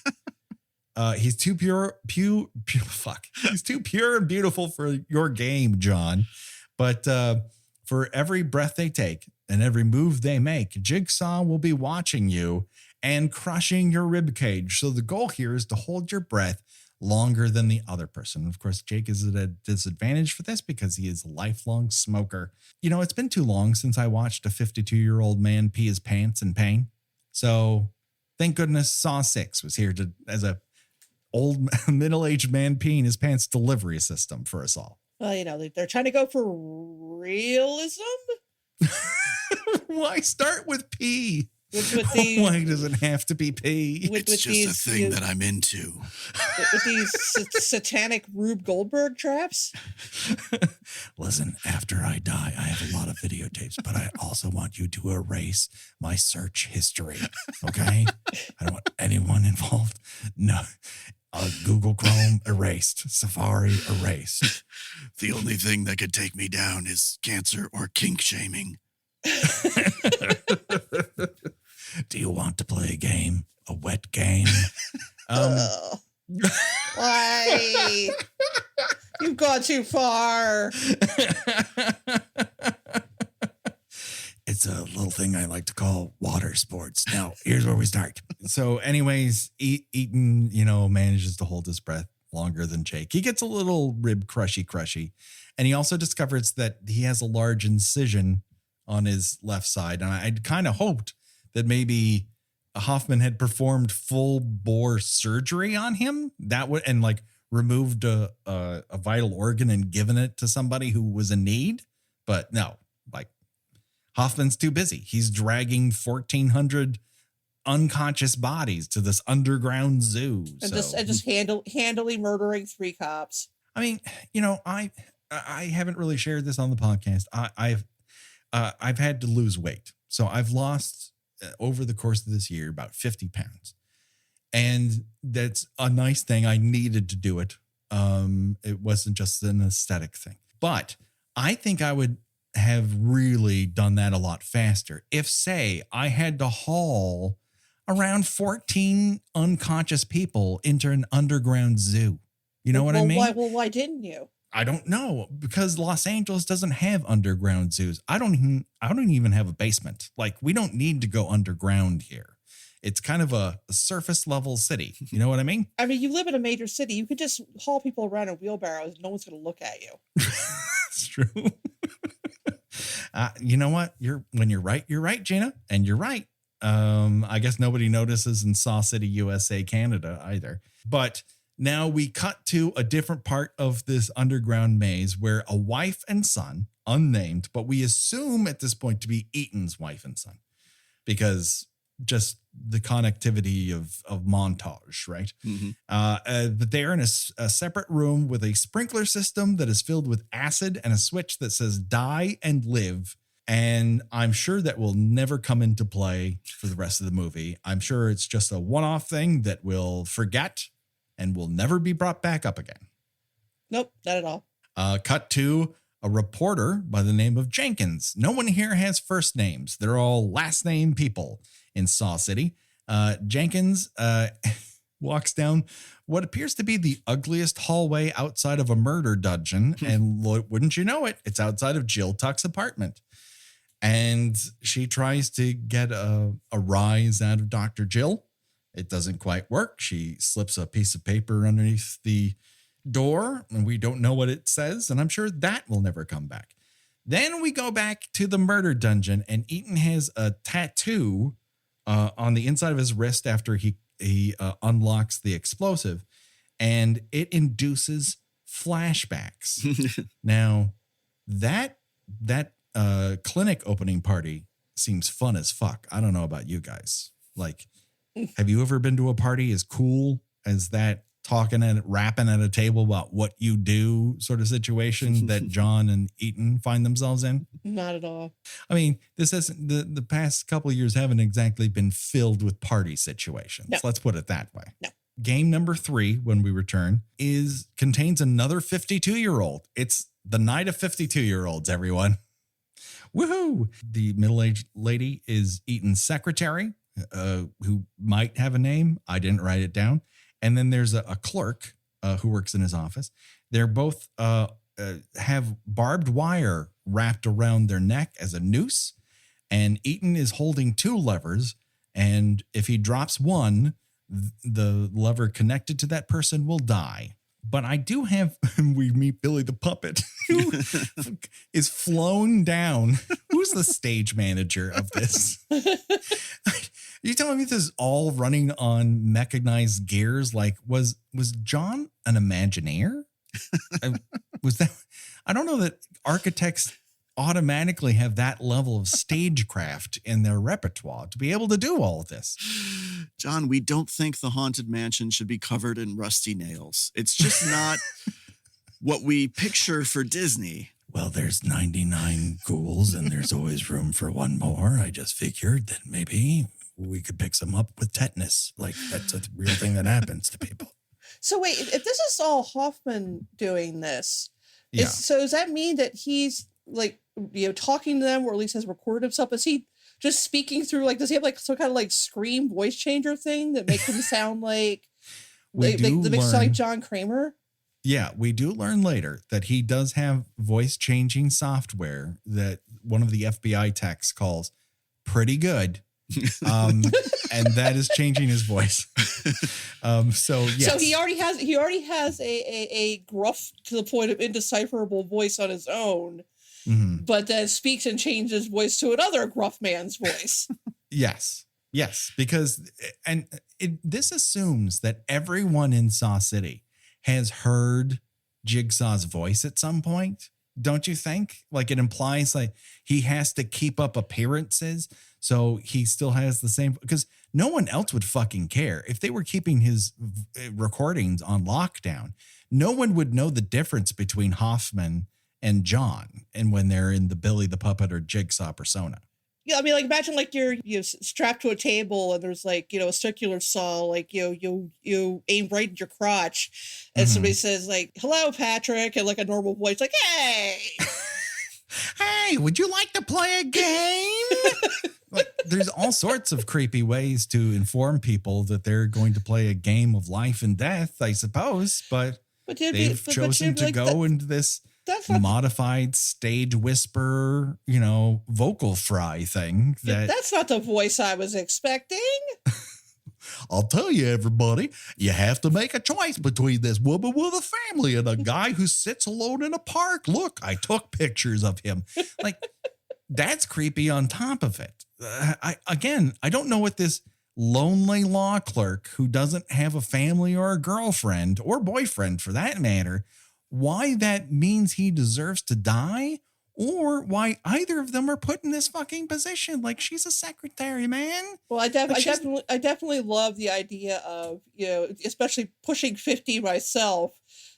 S1: He's too pure. He's too pure and beautiful for your game, John. But for every breath they take and every move they make, Jigsaw will be watching you and crushing your ribcage. So the goal here is to hold your breath longer than the other person. Of course, Jake is at a disadvantage for this because he is a lifelong smoker. It's been too long since I watched a 52-year-old man pee his pants in pain. So thank goodness Saw 6 was here as a old middle-aged man peeing his pants delivery system for us all.
S2: Well, they're trying to go for realism.
S1: Why start with pee? Why does it have to be pee?
S3: It's just a thing that I'm into.
S2: With these satanic Rube Goldberg traps.
S1: Listen, after I die, I have a lot of videotapes, but I also want you to erase my search history. Okay? I don't want anyone involved. No. Google Chrome erased. Safari erased.
S3: The only thing that could take me down is cancer or kink shaming.
S1: Do you want to play a game? A wet game?
S2: Why? You've gone too far.
S1: It's a little thing I like to call water sports. Now, here's where we start. So anyways, Eaton, manages to hold his breath longer than Jake. He gets a little rib crushy. And he also discovers that he has a large incision on his left side. And I'd kind of hoped that maybe Hoffman had performed full bore surgery on him and removed a vital organ and given it to somebody who was in need. But no, Hoffman's too busy. He's dragging 1,400 unconscious bodies to this underground zoo.
S2: And just handily murdering 3 cops.
S1: I mean, I haven't really shared this on the podcast. I've had to lose weight. So I've lost over the course of this year about 50 pounds. And that's a nice thing. I needed to do it. It wasn't just an aesthetic thing. But I think I would have really done that a lot faster if, say, I had to haul around 14 unconscious people into an underground zoo. You know what I mean?
S2: Why didn't you?
S1: I don't know, because Los Angeles doesn't have underground zoos. I don't even have a basement. Like, we don't need to go underground here. It's kind of a surface level city. You know what I mean?
S2: I mean, you live in a major city. You could just haul people around in wheelbarrows. No one's going to look at you.
S1: It's true. You know what? You're right, Gina. And you're right. I guess nobody notices in Saw City, USA, Canada either. But now we cut to a different part of this underground maze where a wife and son, unnamed, but we assume at this point to be Eaton's wife and son, because just the connectivity of montage, right? But they are in a separate room with a sprinkler system that is filled with acid and a switch that says die and live. And I'm sure that will never come into play for the rest of the movie. I'm sure it's just a one-off thing that we'll forget and will never be brought back up again.
S2: Nope, not at all.
S1: Cut to a reporter by the name of Jenkins. No one here has first names. They're all last name people in Saw City. Jenkins walks down what appears to be the ugliest hallway outside of a murder dungeon. And wouldn't you know it, it's outside of Jill Tuck's apartment. And she tries to get a rise out of Dr. Jill. It doesn't quite work. She slips a piece of paper underneath the door and we don't know what it says. And I'm sure that will never come back. Then we go back to the murder dungeon and Eaton has a tattoo on the inside of his wrist after he unlocks the explosive and it induces flashbacks. Now that clinic opening party seems fun as fuck. I don't know about you guys. Like, have you ever been to a party as cool as that talking and rapping at a table about what you do sort of situation that John and Eaton find themselves in?
S2: Not at all.
S1: I mean, this hasn't, the past couple of years haven't exactly been filled with party situations.
S2: No.
S1: Let's put it that way.
S2: No.
S1: Game number 3, when we return, contains another 52-year-old. It's the night of 52-year-olds, everyone. Woohoo! The middle-aged lady is Eaton's secretary, who might have a name. I didn't write it down. And then there's a clerk who works in his office. They're both have barbed wire wrapped around their neck as a noose. And Eaton is holding 2 levers. And if he drops one, the lever connected to that person will die. But I do have, we meet Billy the Puppet, who is flown down. Who's the stage manager of this? You telling me this is all running on mechanized gears? Like, was John an Imagineer? Was that? I don't know that architects automatically have that level of stagecraft in their repertoire to be able to do all of this.
S3: John, we don't think the Haunted Mansion should be covered in rusty nails. It's just not what we picture for Disney.
S1: Well, there's 99 ghouls and there's always room for one more. I just figured that maybe we could pick some up with tetanus. Like, that's a real thing that happens to people.
S2: So wait, if this is all Hoffman doing this,
S1: Yeah.
S2: so does that mean that he's like, talking to them, or at least has recorded himself? Is he just speaking through, like, does he have like some kind of like scream voice changer thing that makes him sound like, that makes him sound like John Kramer?
S1: Yeah, we do learn later that he does have voice changing software that one of the FBI techs calls pretty good. And that is changing his voice. So yes.
S2: So he already has a gruff to the point of indecipherable voice on his own, but then speaks and changes his voice to another gruff man's voice.
S1: Yes, because this assumes that everyone in Saw City has heard Jigsaw's voice at some point. Don't you think? Like, it implies like he has to keep up appearances. So he still has the same, because no one else would fucking care. If they were keeping his recordings on lockdown, no one would know the difference between Hoffman and John and when they're in the Billy the Puppet or Jigsaw persona.
S2: Yeah, I mean, like, imagine like you're strapped to a table and there's like, a circular saw, like you aim right at your crotch, and somebody says like, "Hello, Patrick," and like a normal voice, like, "Hey,
S1: hey, would you like to play a game?" Like, there's all sorts of creepy ways to inform people that they're going to play a game of life and death, I suppose, but they've chosen to go into this modified stage whisper, vocal fry thing.
S2: That's not the voice I was expecting.
S1: I'll tell you, everybody, you have to make a choice between this woman with a family and a guy who sits alone in a park. Look, I took pictures of him. Like, that's creepy on top of it. I don't know what this lonely law clerk who doesn't have a family or a girlfriend or boyfriend for that matter, why that means he deserves to die, or why either of them are put in this fucking position. Like, she's a secretary, man.
S2: Well, I definitely love the idea of, especially pushing 50 myself,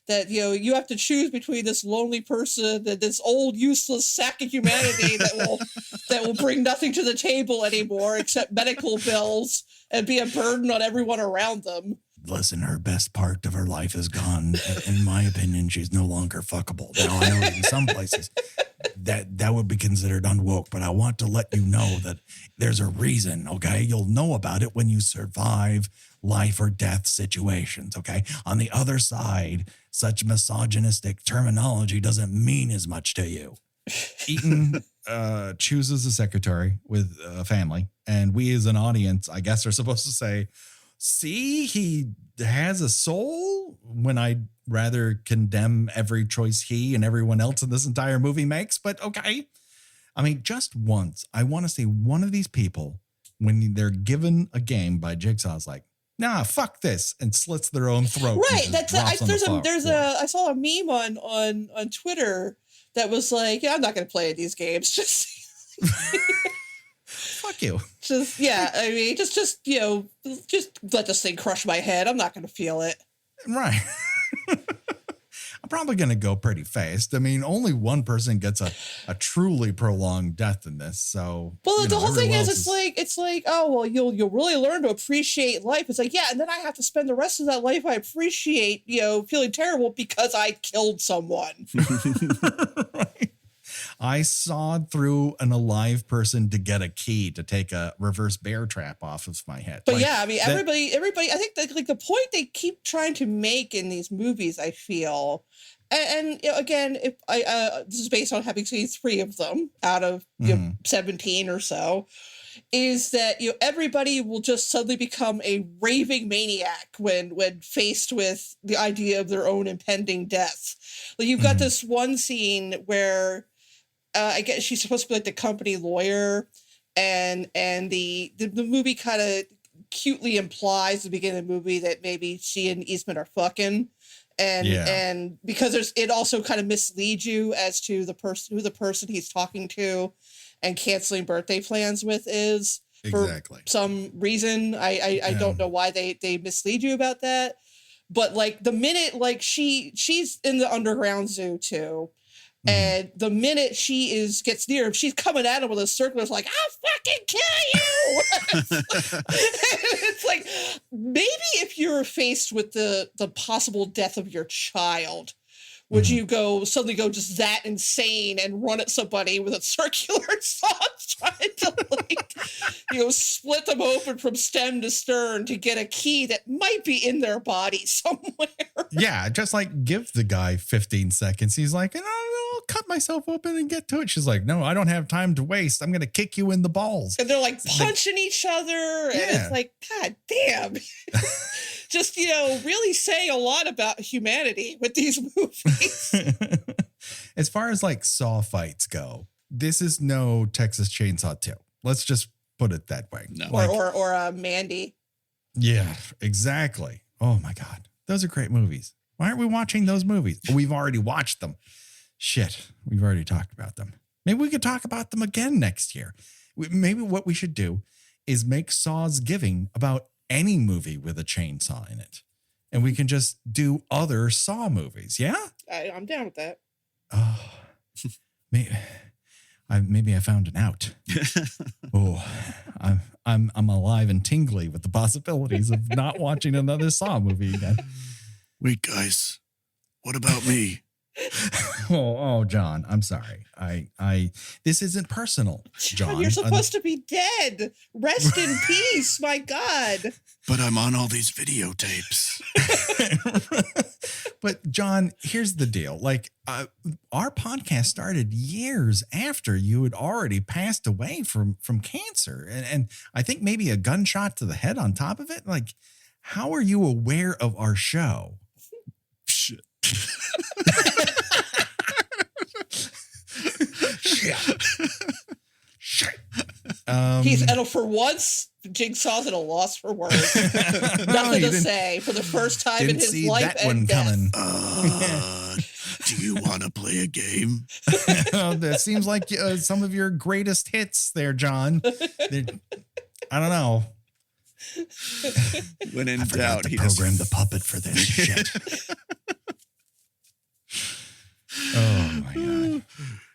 S2: that, you have to choose between this lonely person and this old useless sack of humanity that will bring nothing to the table anymore except medical bills and be a burden on everyone around them.
S1: Listen, her best part of her life is gone. In my opinion, she's no longer fuckable. Now, I know in some places that would be considered unwoke, but I want to let you know that there's a reason, okay? You'll know about it when you survive life or death situations, okay? On the other side, such misogynistic terminology doesn't mean as much to you. Eaton chooses a secretary with a family, and we as an audience, I guess, are supposed to say, see, he has a soul, when I'd rather condemn every choice he and everyone else in this entire movie makes. But okay. I mean, just once, I want to see one of these people, when they're given a game by Jigsaw's like, nah, fuck this, and slits their own throat.
S2: Right. I saw a meme on Twitter that was like, yeah, I'm not going to play these games. Just
S1: fuck you.
S2: Just let this thing crush my head. I'm not going to feel it.
S1: Right. I'm probably going to go pretty fast. I mean, only one person gets a truly prolonged death in this. So,
S2: well, the whole thing is, it's like, oh, well, you'll really learn to appreciate life. It's like, yeah. And then I have to spend the rest of that life I appreciate, feeling terrible because I killed someone.
S1: Right. I sawed through an alive person to get a key to take a reverse bear trap off of my head.
S2: But yeah, I mean, everybody, I think that, like, the point they keep trying to make in these movies, I feel, and again, if this is based on having seen 3 of them out of 17 or so, is that everybody will just suddenly become a raving maniac when faced with the idea of their own impending death. Like, you've got this one scene where I guess she's supposed to be like the company lawyer, and the movie kind of cutely implies at the beginning of the movie that maybe she and Eastman are fucking, and because it also kind of misleads you as to who the person he's talking to and canceling birthday plans with is. Exactly. For some reason. I don't know why they mislead you about that. But like the minute, like she's in the underground zoo too. And the minute she gets near him, she's coming at him with a circle. It's like, I'll fucking kill you. It's like, maybe if you're faced with the possible death of your child, would you suddenly go just that insane and run at somebody with a circular saw trying to split them open from stem to stern to get a key that might be in their body somewhere?
S1: Yeah, just like give the guy 15 seconds. He's like, I'll cut myself open and get to it. She's like, no, I don't have time to waste. I'm going to kick you in the balls.
S2: And they're like punching each other. And it's like, God damn. Just, really saying a lot about humanity with these movies.
S1: As far as like Saw fights go, this is no Texas Chainsaw 2. Let's just put it that way.
S2: No. Or Mandy.
S1: Yeah, exactly. Oh my God. Those are great movies. Why aren't we watching those movies? We've already watched them. Shit. We've already talked about them. Maybe we could talk about them again next year. Maybe what we should do is make Sawsgiving about any movie with a chainsaw in it. And we can just do other Saw movies. Yeah?
S2: I'm down with that.
S1: Oh, maybe I found an out. Oh, I'm alive and tingly with the possibilities of not watching another Saw movie again.
S3: Wait, guys, what about me?
S1: Oh, John, I'm sorry. This isn't personal, John.
S2: You're supposed to be dead. Rest in peace, my God.
S3: But I'm on all these videotapes.
S1: But John, here's the deal. Like, our podcast started years after you had already passed away from cancer. And I think maybe a gunshot to the head on top of it. Like, how are you aware of our show?
S3: Shit.
S1: Shit.
S2: And for once, Jigsaw's at a loss for words. Nothing to say for the first time in his life.
S1: That one coming.
S3: Do you want to play a game?
S1: That seems like some of your greatest hits there, John. I don't know.
S3: When in
S1: I forgot
S3: doubt,
S1: to
S3: he
S1: program
S3: just
S1: the puppet for this shit. Oh my God.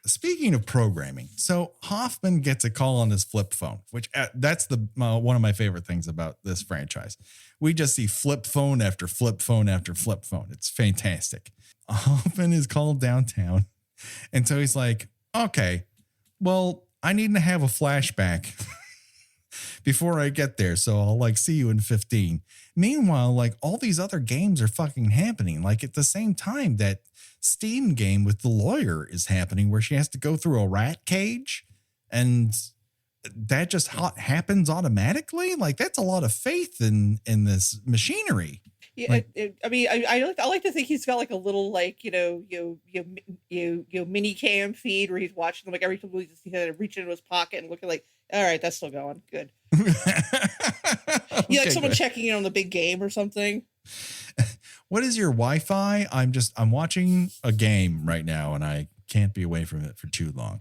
S1: Speaking of programming, so Hoffman gets a call on his flip phone, which that's the one of my favorite things about this franchise. We just see flip phone after flip phone after flip phone. It's fantastic. Hoffman is called downtown. And so he's like, okay, well, I need to have a flashback before I get there. So I'll like see you in 15. Meanwhile, like all these other games are fucking happening. Like at the same time that Steam game with the lawyer is happening where she has to go through a rat cage and that just happens automatically. Like that's a lot of faith in this machinery.
S2: Yeah,
S1: Like,
S2: I like to think he's got like a little like mini cam feed where he's watching them like every time he's kind of reaching into his pocket and looking like, all right, that's still going good.
S1: Okay,
S2: Like someone
S1: good.
S2: checking in on the big game or something.
S1: What is your Wi-Fi? I'm watching a game right now and I can't be away from it for too long.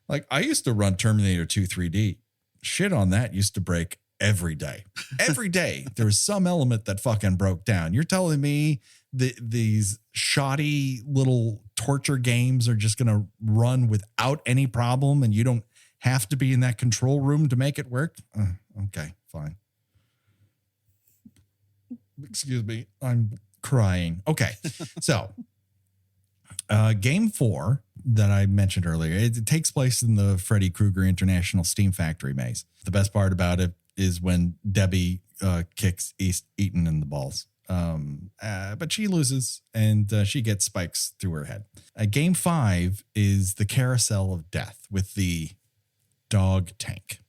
S1: Like I used to run Terminator 2 3D. Shit on that used to break every day. Every day there was some element that fucking broke down. You're telling me these shoddy little torture games are just going to run without any problem and you don't have to be in that control room to make it work? Okay, fine. Excuse me. I'm crying. Okay. So game 4 that I mentioned earlier, it takes place in the Freddy Krueger International Steam Factory maze. The best part about it is when Debbie kicks Eaton in the balls. But she loses and she gets spikes through her head. Game 5 is the Carousel of Death with the dog tank.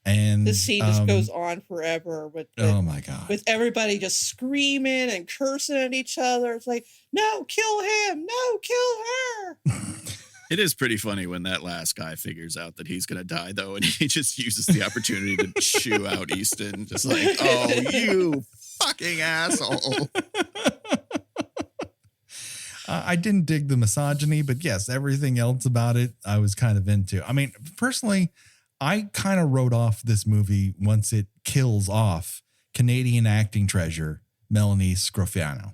S1: And
S2: This scene just goes on forever with
S1: oh my God,
S2: with everybody just screaming and cursing at each other. It's like, no, kill him, no, kill her.
S3: It is pretty funny when that last guy figures out that he's going to die, though, and he just uses the opportunity to chew out Easton. Just like, oh, you fucking asshole.
S1: I didn't dig the misogyny, but yes, everything else about it, I was kind of into. I mean, personally, I kind of wrote off this movie once it kills off Canadian acting treasure, Melanie Scrofano.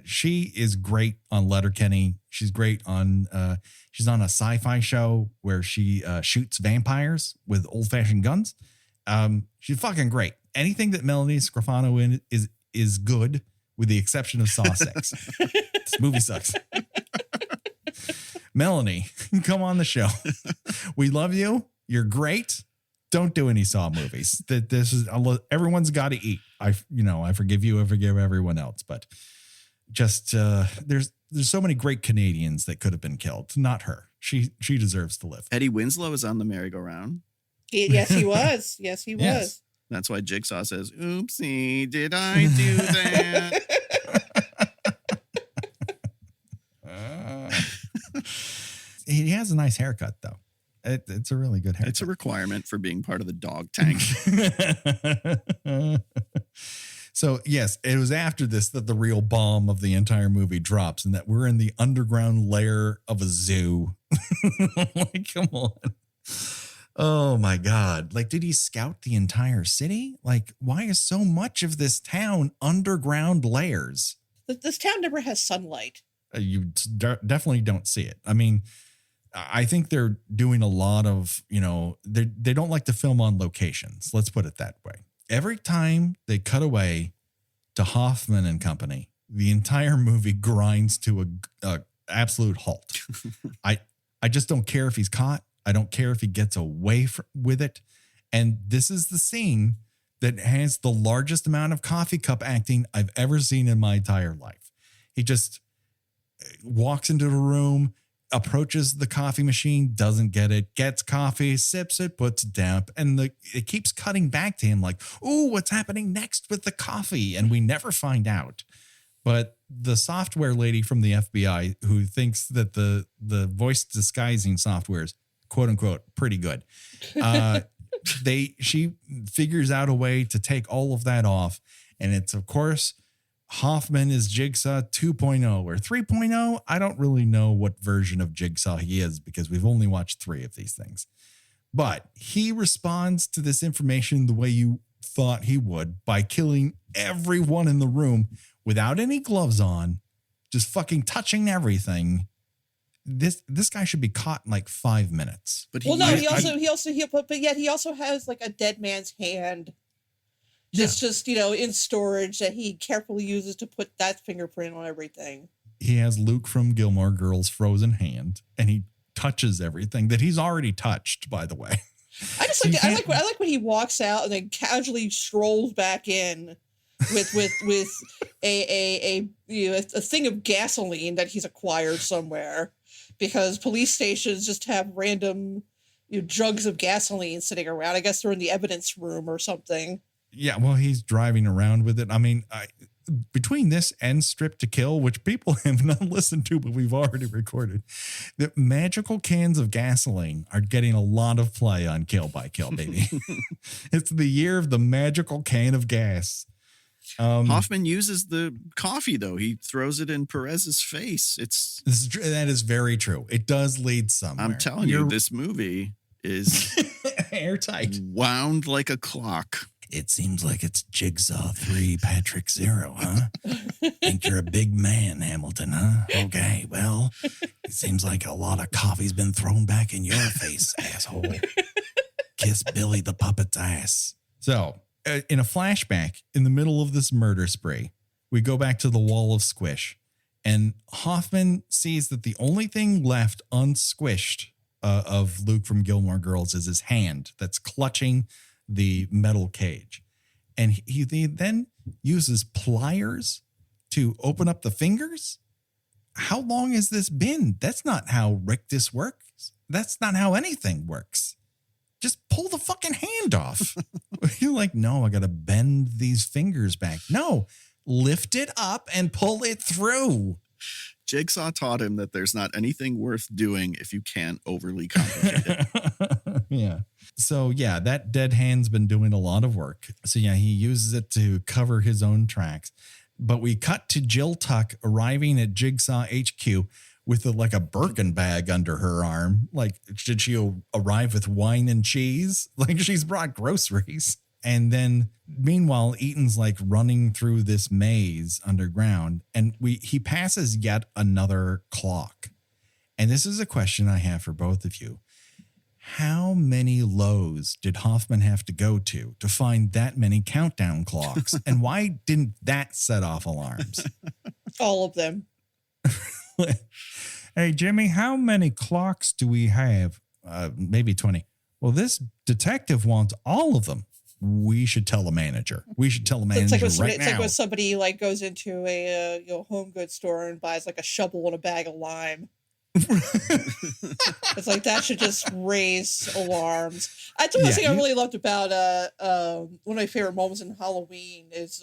S1: She is great on Letterkenny. She's great on, she's on a sci-fi show where she shoots vampires with old-fashioned guns. She's fucking great. Anything that Melanie Scrofano in is good, with the exception of Saw 6. This movie sucks. Melanie, come on the show. We love you. You're great. Don't do any Saw movies. That this is everyone's got to eat. I forgive you. I forgive everyone else. But just there's so many great Canadians that could have been killed. Not her. She deserves to live.
S3: Eddie Winslow is on the merry-go-round.
S2: Yes, he was. Yes, he was.
S1: Yes.
S3: That's why Jigsaw says, oopsie, did I do that?
S1: He has a nice haircut, though. It's a really good haircut.
S3: It's a requirement for being part of the dog tank.
S1: So, yes, it was after this that the real bomb of the entire movie drops and that we're in the underground lair of a zoo. Like, come on. Oh, my God. Like, did he scout the entire city? Like, why is so much of this town underground lairs?
S2: This town never has sunlight.
S1: You definitely don't see it. I mean, I think they're doing a lot of, they don't like to film on locations. Let's put it that way. Every time they cut away to Hoffman and company, the entire movie grinds to a absolute halt. I just don't care if he's caught. I don't care if he gets away with it. And this is the scene that has the largest amount of coffee cup acting I've ever seen in my entire life. He just walks into the room, approaches the coffee machine, doesn't get it, gets coffee, sips it, puts it down, and it keeps cutting back to him like, ooh, what's happening next with the coffee? And we never find out. But the software lady from the FBI who thinks that the voice disguising software is quote unquote pretty good. She figures out a way to take all of that off. And it's, of course, Hoffman is Jigsaw 2.0 or 3.0. I don't really know what version of Jigsaw he is because we've only watched 3 of these things. But he responds to this information the way you thought he would, by killing everyone in the room without any gloves on, just fucking touching everything. This guy should be caught in like 5 minutes.
S2: But he also has like a dead man's hand. Just in storage that he carefully uses to put that fingerprint on everything.
S1: He has Luke from Gilmore Girls' frozen hand, and he touches everything that he's already touched, by the way.
S2: I like when he walks out and then casually strolls back in with a thing of gasoline that he's acquired somewhere, because police stations just have random jugs of gasoline sitting around. I guess they're in the evidence room or something.
S1: Yeah, well, he's driving around with it. I mean, between this and Strip to Kill, which people have not listened to, but we've already recorded, the magical cans of gasoline are getting a lot of play on Kill by Kill, baby. It's the year of the magical can of gas.
S3: Hoffman uses the coffee, though. He throws it in Perez's face.
S1: That is very true. It does lead somewhere.
S3: I'm telling you, this movie is
S1: airtight,
S3: wound like a clock.
S1: It seems like it's Jigsaw 3, Patrick 0, huh? Think you're a big man, Hamilton, huh? Okay, well, it seems like a lot of coffee's been thrown back in your face, asshole. Kiss Billy the puppet's ass. So, in a flashback, in the middle of this murder spree, we go back to the wall of squish, and Hoffman sees that the only thing left unsquished of Luke from Gilmore Girls is his hand that's clutching the metal cage. And he then uses pliers to open up the fingers. How long has this been? That's not how rictus works. That's not how anything works. Just pull the fucking hand off. You're like, no, I got to bend these fingers back. No, lift it up and pull it through.
S3: Jigsaw taught him that there's not anything worth doing if you can't overly complicate it.
S1: Yeah. So, yeah, that dead hand's been doing a lot of work. So, yeah, he uses it to cover his own tracks. But we cut to Jill Tuck arriving at Jigsaw HQ with a Birkin bag under her arm. Like, did she arrive with wine and cheese? Like, she's brought groceries. And then meanwhile, Eaton's like running through this maze underground, and he passes yet another clock. And this is a question I have for both of you. How many Lowe's did Hoffman have to go to find that many countdown clocks? And why didn't that set off alarms?
S2: All of them.
S1: Hey, Jimmy, how many clocks do we have? Maybe 20. Well, this detective wants all of them. We should tell the manager. We should tell the manager
S2: it's
S1: right now.
S2: It's like when somebody goes into a home goods store and buys like a shovel and a bag of lime. It's like that should just raise alarms. I think one thing I really loved about one of my favorite moments in Halloween is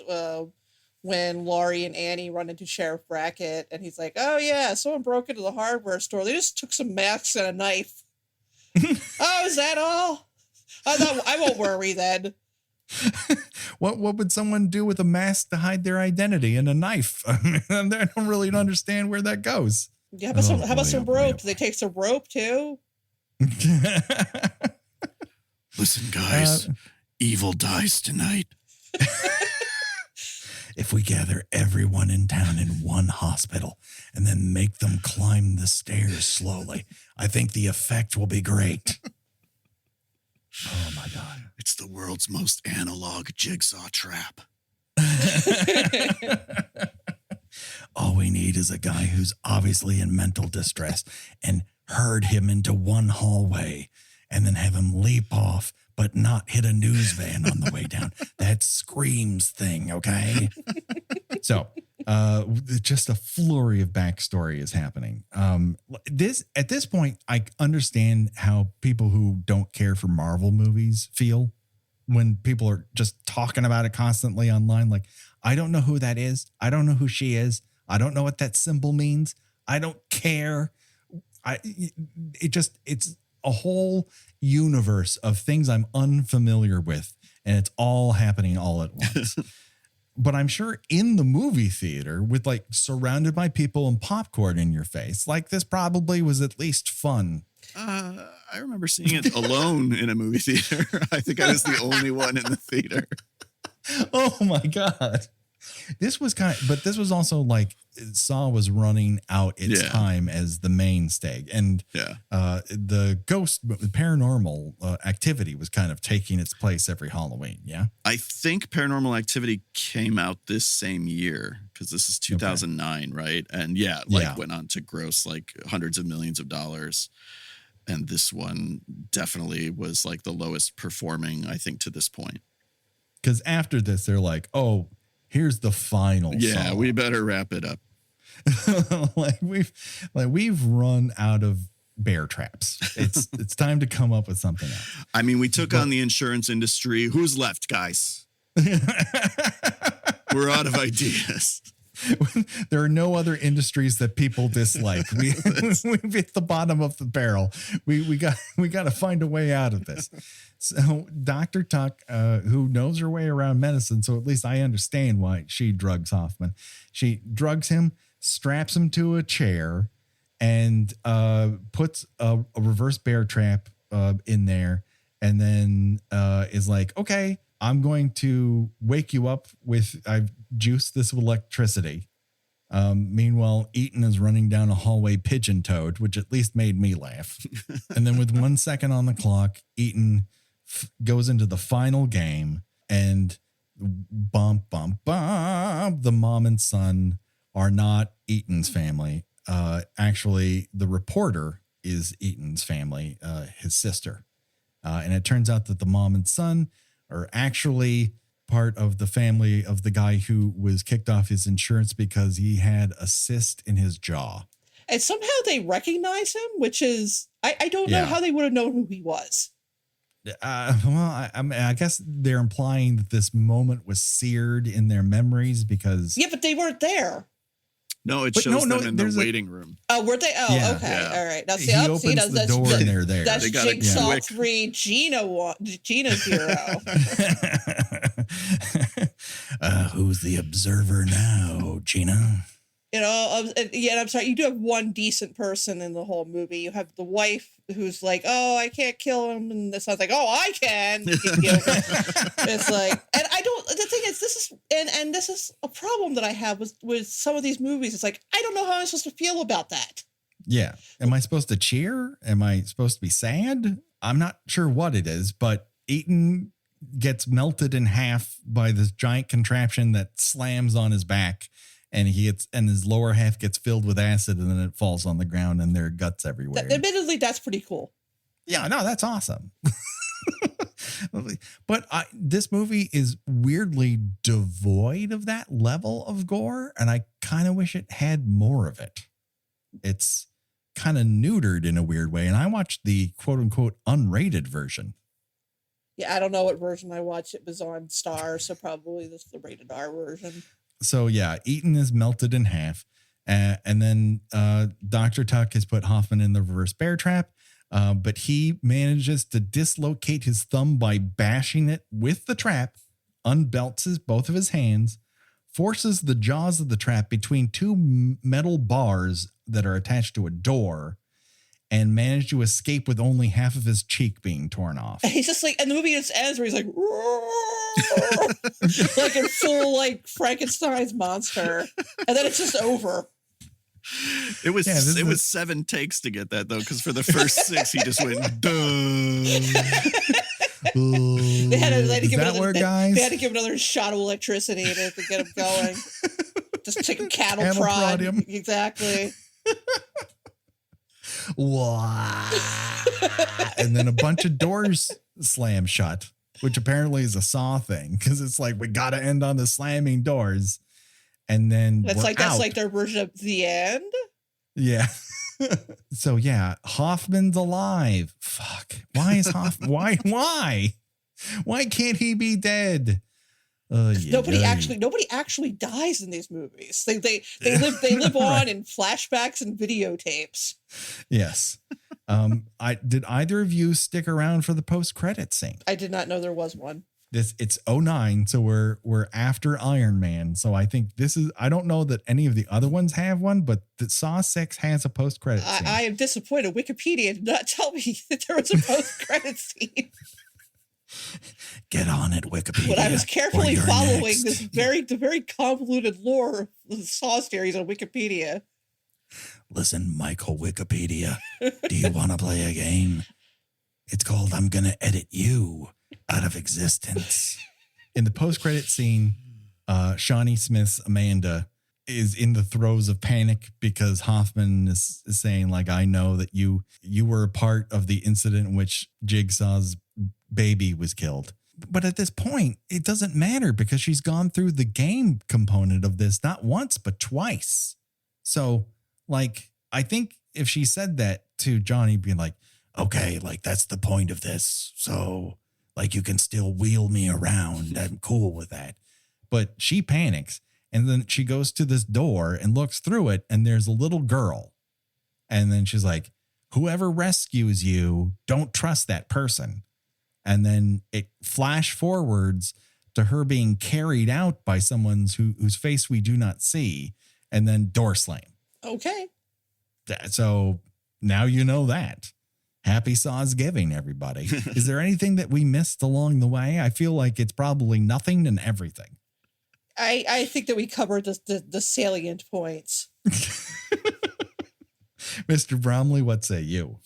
S2: when Laurie and Annie run into Sheriff Brackett, and he's like, "Oh yeah, someone broke into the hardware store. They just took some masks and a knife." Oh, is that all? I won't worry then.
S1: What would someone do with a mask to hide their identity and a knife? I don't really understand where that goes.
S2: Yeah, how about some rope? Do they take some rope too?
S3: Listen, guys, evil dies tonight.
S1: If we gather everyone in town in one hospital and then make them climb the stairs slowly, I think the effect will be great. Oh my God.
S3: It's the world's most analog jigsaw trap.
S1: All we need is a guy who's obviously in mental distress and herd him into one hallway and then have him leap off but not hit a news van on the way down. That Screams thing, okay? So, just a flurry of backstory is happening. At this point, I understand how people who don't care for Marvel movies feel when people are just talking about it constantly online. Like, I don't know who that is. I don't know who she is. I don't know what that symbol means. I don't care. It's a whole universe of things I'm unfamiliar with, and it's all happening all at once. but I'm sure in the movie theater with like surrounded by people and popcorn in your face, like this probably was at least fun.
S3: I remember seeing it alone in a movie theater. I think I was the only one in the theater.
S1: Oh my God. This was but this was also like Saw was running out its time as the mainstay. And the paranormal activity was kind of taking its place every Halloween. Yeah.
S3: I think Paranormal Activity came out this same year because this is 2009, right? And went on to gross like hundreds of millions of dollars. And this one definitely was like the lowest performing, I think, to this point.
S1: Because after this, they're like, oh, here's the final song.
S3: We better wrap it up.
S1: we've run out of bear traps. It's time to come up with something else.
S3: I mean, we took on the insurance industry. Who's left, guys? We're out of ideas.
S1: There are no other industries that people dislike. We've hit the bottom of the barrel. We got to find a way out of this. So Dr. Tuck, who knows her way around medicine, so at least I understand why she drugs Hoffman. She drugs him, straps him to a chair, and puts a reverse bear trap in there, and then is like, okay, I'm going to wake you up I've juiced this with electricity. Meanwhile, Eaton is running down a hallway pigeon-toed, which at least made me laugh. And then with 1 second on the clock, Eaton goes into the final game, and bump, bump, bump. The mom and son are not Eaton's family. Actually, the reporter is Eaton's family, his sister. And it turns out that the mom and son are actually part of the family of the guy who was kicked off his insurance because he had a cyst in his jaw.
S2: And somehow they recognize him, which is, I don't know how they would have known who he was.
S1: I guess they're implying that this moment was seared in their memories because...
S2: Yeah, but they weren't there.
S3: No, it shows them in the waiting room.
S2: Oh, were they? Oh, yeah. Okay. Yeah. All right. Now, see,
S1: he opens the door and they're there.
S2: That's Jigsaw 3, Gina 0.
S1: Who's the observer now, Gina?
S2: You know, I'm sorry. You do have one decent person in the whole movie. You have the wife who's like, "Oh, I can't kill him," and the son's like, "Oh, I can." It's like, and I don't. The thing is, this is a problem that I have with some of these movies. It's like I don't know how I'm supposed to feel about that.
S1: Yeah, am I supposed to cheer? Am I supposed to be sad? I'm not sure what it is, but Eaton gets melted in half by this giant contraption that slams on his back. And his lower half gets filled with acid, and then it falls on the ground, and there are guts everywhere.
S2: Admittedly, that's pretty cool.
S1: Yeah, no, that's awesome. But this movie is weirdly devoid of that level of gore, and I kind of wish it had more of it. It's kind of neutered in a weird way, and I watched the quote-unquote unrated version.
S2: Yeah, I don't know what version I watched. It was on Star, so probably this is the rated R version.
S1: So yeah, Eaton is melted in half, and then Dr. Tuck has put Hoffman in the reverse bear trap, but he manages to dislocate his thumb by bashing it with the trap, unbelts both of his hands, forces the jaws of the trap between two metal bars that are attached to a door, and managed to escape with only half of his cheek being torn off.
S2: He's just like, and the movie just ends where he's like, like in full like Frankenstein's monster, and then it's just over.
S3: It was 7 takes to get that though, because for the first 6 he just went duh.
S1: They had
S2: to give another shot of electricity to get him going. Just take a cattle prod him. Exactly.
S1: And then a bunch of doors slam shut, which apparently is a Saw thing, because it's like we gotta end on the slamming doors, and then
S2: that's like their version of the end.
S1: Yeah. So yeah, Hoffman's alive. Fuck. Why is why can't he be dead?
S2: Nobody actually dies in these movies. They live on in flashbacks and videotapes.
S1: Yes. Did either of you stick around for the post-credit scene?
S2: I did not know there was one.
S1: it's '09, so we're after Iron Man. So I think this is, I don't know that any of the other ones have one, but the Saw 6 has a post-credit scene.
S2: I am disappointed. Wikipedia did not tell me that there was a post-credit scene.
S1: Get on it, Wikipedia.
S2: But I was carefully following the very convoluted lore of the Saw series on Wikipedia.
S1: Listen, Michael Wikipedia, do you want to play a game? It's called I'm Gonna Edit You Out of Existence. In the post-credit scene, Shawnee Smith's Amanda is in the throes of panic because Hoffman is saying, like, I know that you were a part of the incident in which Jigsaw's baby was killed. But at this point, it doesn't matter because she's gone through the game component of this, not once, but twice. So, like, I think if she said that to Johnny, being like, okay, like, that's the point of this. So, like, you can still wheel me around. I'm cool with that. But she panics. And then she goes to this door and looks through it. And there's a little girl. And then she's like, whoever rescues you, don't trust that person. And then it flash forwards to her being carried out by someone whose face we do not see. And then door slam.
S2: Okay.
S1: So now you know that. Happy Sawsgiving, everybody. Is there anything that we missed along the way? I feel like it's probably nothing and everything.
S2: I think that we covered the salient points.
S1: Mr. Bromley, what say you?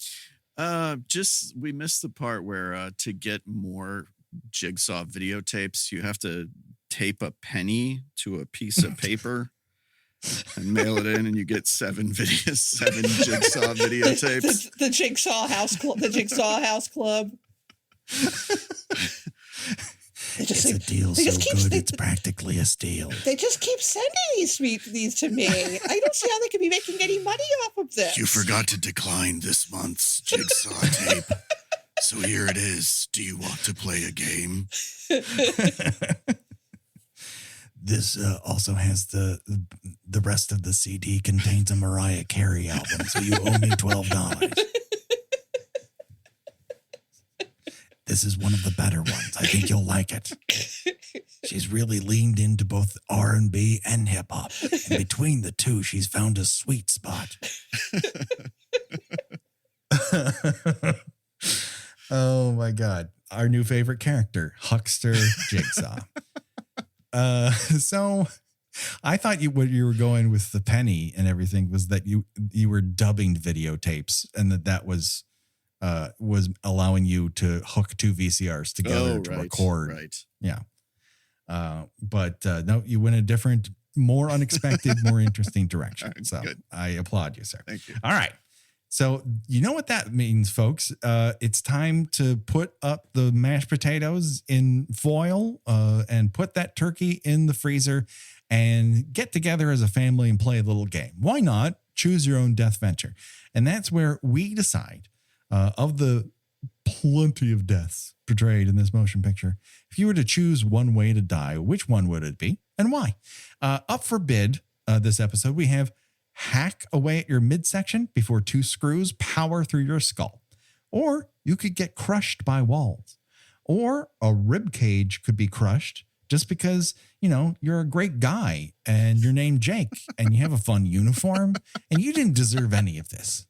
S3: We missed the part where to get more Jigsaw videotapes, you have to tape a penny to a piece of paper and mail it in, and you get 7 Jigsaw videotapes.
S2: The Jigsaw House Club. The Jigsaw House Club.
S1: It's a deal so good, it's practically a steal.
S2: They just keep sending these to me. I don't see how they could be making any money off of this.
S3: You forgot to decline this month's Jigsaw tape. So here it is. Do you want to play a game?
S1: This also has the rest of the CD contains a Mariah Carey album, so you owe me $12. This is one of the better ones. I think you'll like it. She's really leaned into both R&B and hip hop. And between the two, she's found a sweet spot. Oh my God. Our new favorite character, Huckster Jigsaw. So I thought what you were going with the penny and everything was that you were dubbing videotapes and that was allowing you to hook 2 VCRs together to record.
S3: Right.
S1: Yeah. But no, you went a different, more unexpected, more interesting direction. So good. I applaud you, sir.
S3: Thank you.
S1: All right. So you know what that means, folks. It's time to put up the mashed potatoes in foil and put that turkey in the freezer and get together as a family and play a little game. Why not choose your own Deathventure? And that's where we decide of the plenty of deaths portrayed in this motion picture, if you were to choose one way to die, which one would it be and why? Up for bid this episode, we have hack away at your midsection before 2 screws power through your skull. Or you could get crushed by walls. Or a rib cage could be crushed just because, you know, you're a great guy and you're named Jake and you have a fun uniform and you didn't deserve any of this.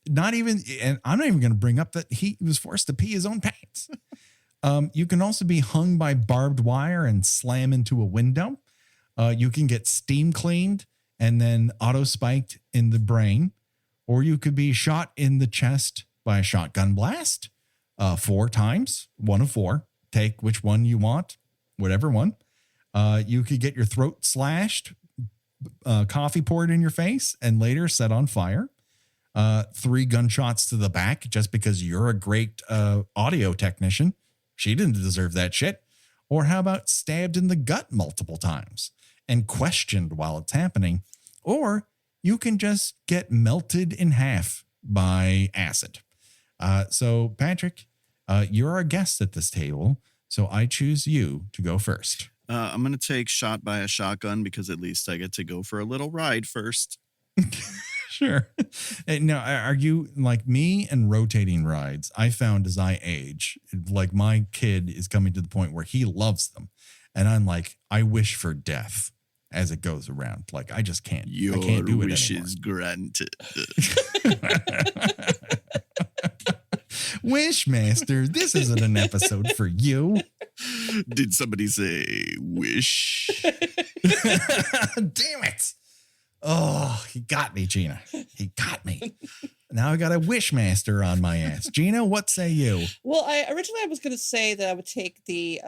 S1: Not even, and I'm not even going to bring up that he was forced to pee his own pants. You can also be hung by barbed wire and slam into a window. You can get steam cleaned and then auto spiked in the brain, or you could be shot in the chest by a shotgun blast 4 times, 1 of 4. Take which one you want, whatever one. You could get your throat slashed, coffee poured in your face, and later set on fire. 3 gunshots to the back just because you're a great audio technician. She didn't deserve that shit. Or how about stabbed in the gut multiple times and questioned while it's happening? Or you can just get melted in half by acid. So Patrick, you're our guest at this table. So I choose you to go first.
S3: I'm going to take shot by a shotgun because at least I get to go for a little ride first.
S1: Sure. Now, are you like me and rotating rides? I found as I age, like my kid is coming to the point where he loves them. And I'm like, I wish for death as it goes around. Like, I just can't.
S3: Your
S1: I can't do it
S3: wish
S1: anymore.
S3: is granted.
S1: Wishmaster, this isn't an episode for you.
S3: Did somebody say wish?
S1: Damn it. Oh, he got me, Gina. He got me. Now I got a Wishmaster on my ass. Gina, what say you?
S2: Well, I was going to say that I would take the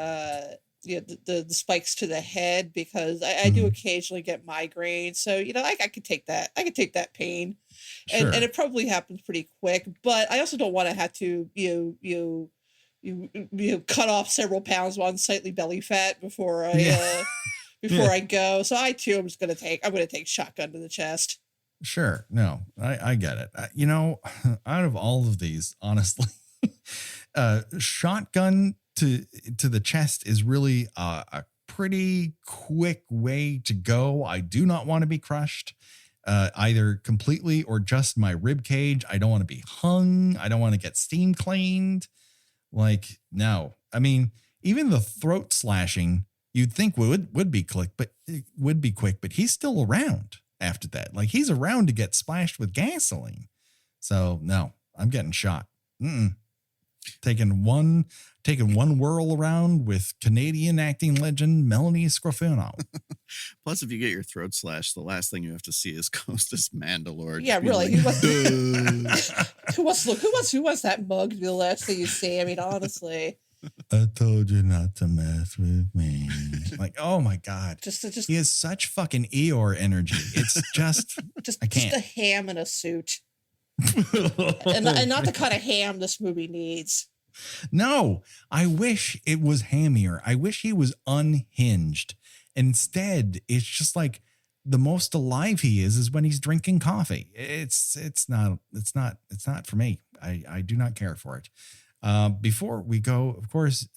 S2: spikes to the head because I do occasionally get migraines. So, I could take that. I could take that pain.
S1: Sure.
S2: And it probably happens pretty quick, but I also don't want to have to, you cut off several pounds of unsightly belly fat before I go. So I'm going to take shotgun to the chest.
S1: Sure. No, I get it. Out of all of these, honestly, shotgun to the chest is really a pretty quick way to go. I do not want to be crushed, either completely or just my rib cage. I don't want to be hung. I don't want to get steam cleaned. Like, no. I mean, even the throat slashing you'd think would be quick, but he's still around after that. Like, he's around to get splashed with gasoline. So no, I'm getting shot. Taking one whirl around with Canadian acting legend Melanie Scrofano.
S2: Plus,
S3: if you get your throat slashed, the last thing you have to see is Costas Mandylor.
S2: Yeah, really. Like, who wants that mug to be the last thing you see? I mean, honestly.
S1: I told you not to mess with me. Like, oh my God.
S2: Just
S1: he has such fucking Eeyore energy. It's just I can't.
S2: Just a ham in a suit. and not the kind of ham this movie needs.
S1: No, I wish it was hammier. I wish he was unhinged. Instead, it's just like the most alive he is when he's drinking coffee. It's not for me. I do not care for it. Before we go, of course,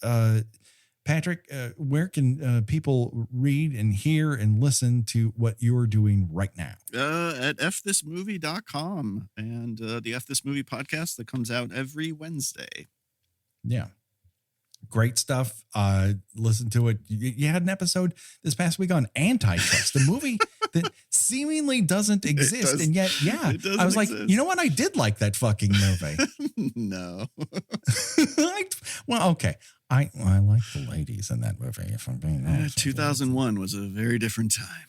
S1: Patrick, where can people read and hear and listen to what you're doing right now?
S3: At fthismovie.com and the F This Movie podcast that comes out every Wednesday.
S1: Yeah. Great stuff. Listen to it. You had an episode this past week on Antitrust, the movie that seemingly doesn't exist. And yet, yeah, I was like, you know what? I did like that fucking movie.
S3: No.
S1: Well, okay. I like the ladies in that movie, if I'm being honest.
S3: 2001 was a very different time.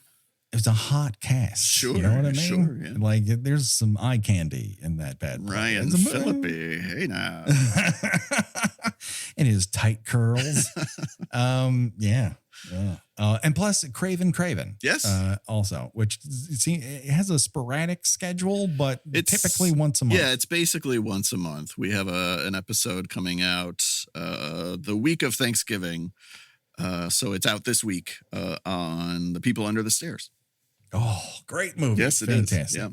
S1: It was a hot cast.
S3: Sure.
S1: You know what I mean?
S3: Sure, yeah.
S1: Like, there's some eye candy in that bad boy.
S3: Ryan Phillippe. Hey now.
S1: And his tight curls. Yeah. And plus Craven.
S3: Yes.
S1: Also, which it has a sporadic schedule, but it's typically once a month.
S3: Yeah, it's basically once a month. We have an episode coming out the week of Thanksgiving. So it's out this week on The People Under the Stairs.
S1: Oh, great movie.
S3: Yes, it
S1: Fantastic.
S3: is. Yeah.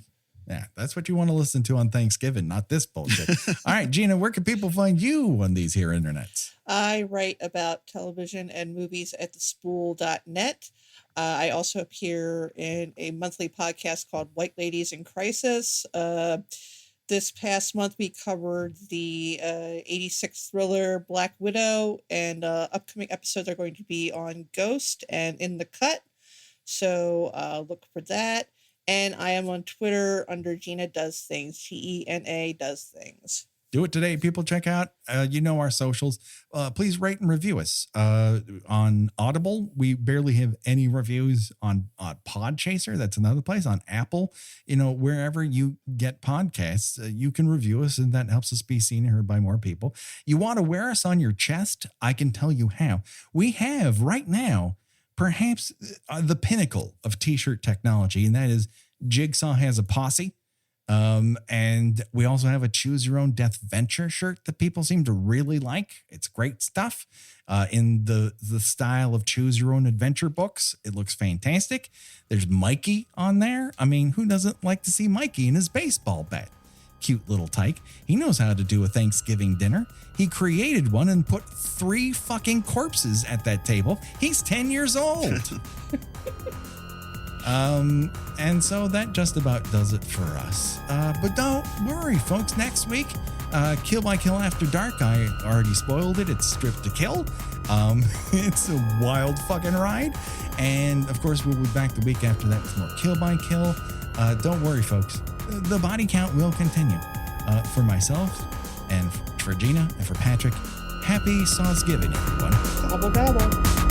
S1: Yeah, that's what you want to listen to on Thanksgiving, not this bullshit. All right, Gina, where can people find you on these here internets?
S2: I write about television and movies at thespool.net. I also appear in a monthly podcast called White Ladies in Crisis. This past month, we covered the 86 thriller Black Widow, and upcoming episodes are going to be on Ghost and In the Cut. So look for that. And I am on Twitter under Gina Does Things, Gena Does Things.
S1: Do it today. People, check out, our socials. Please rate and review us on Audible. We barely have any reviews on Podchaser. That's another place. On Apple, wherever you get podcasts, you can review us, and that helps us be seen and heard by more people. You want to wear us on your chest? I can tell you how. We have right now perhaps the pinnacle of t-shirt technology, and that is Jigsaw has a posse. And we also have a Choose Your Own Deathventure shirt that people seem to really like. It's great stuff in the style of Choose Your Own Adventure books. It looks fantastic. There's Mikey on there. I mean, who doesn't like to see Mikey in his baseball bat? Cute little tyke. He knows how to do a Thanksgiving dinner. He created one and put 3 fucking corpses at that table. He's 10 years old. And so that just about does it for us. But don't worry, folks. Next week, Kill by Kill After Dark. I already spoiled it. It's Stripped to Kill. It's a wild fucking ride. And of course, we'll be back the week after that with more Kill by Kill. Don't worry, folks. The body count will continue. For myself and for Gina and for Patrick, happy Sawsgiving, everyone.
S2: Gobble, gobble.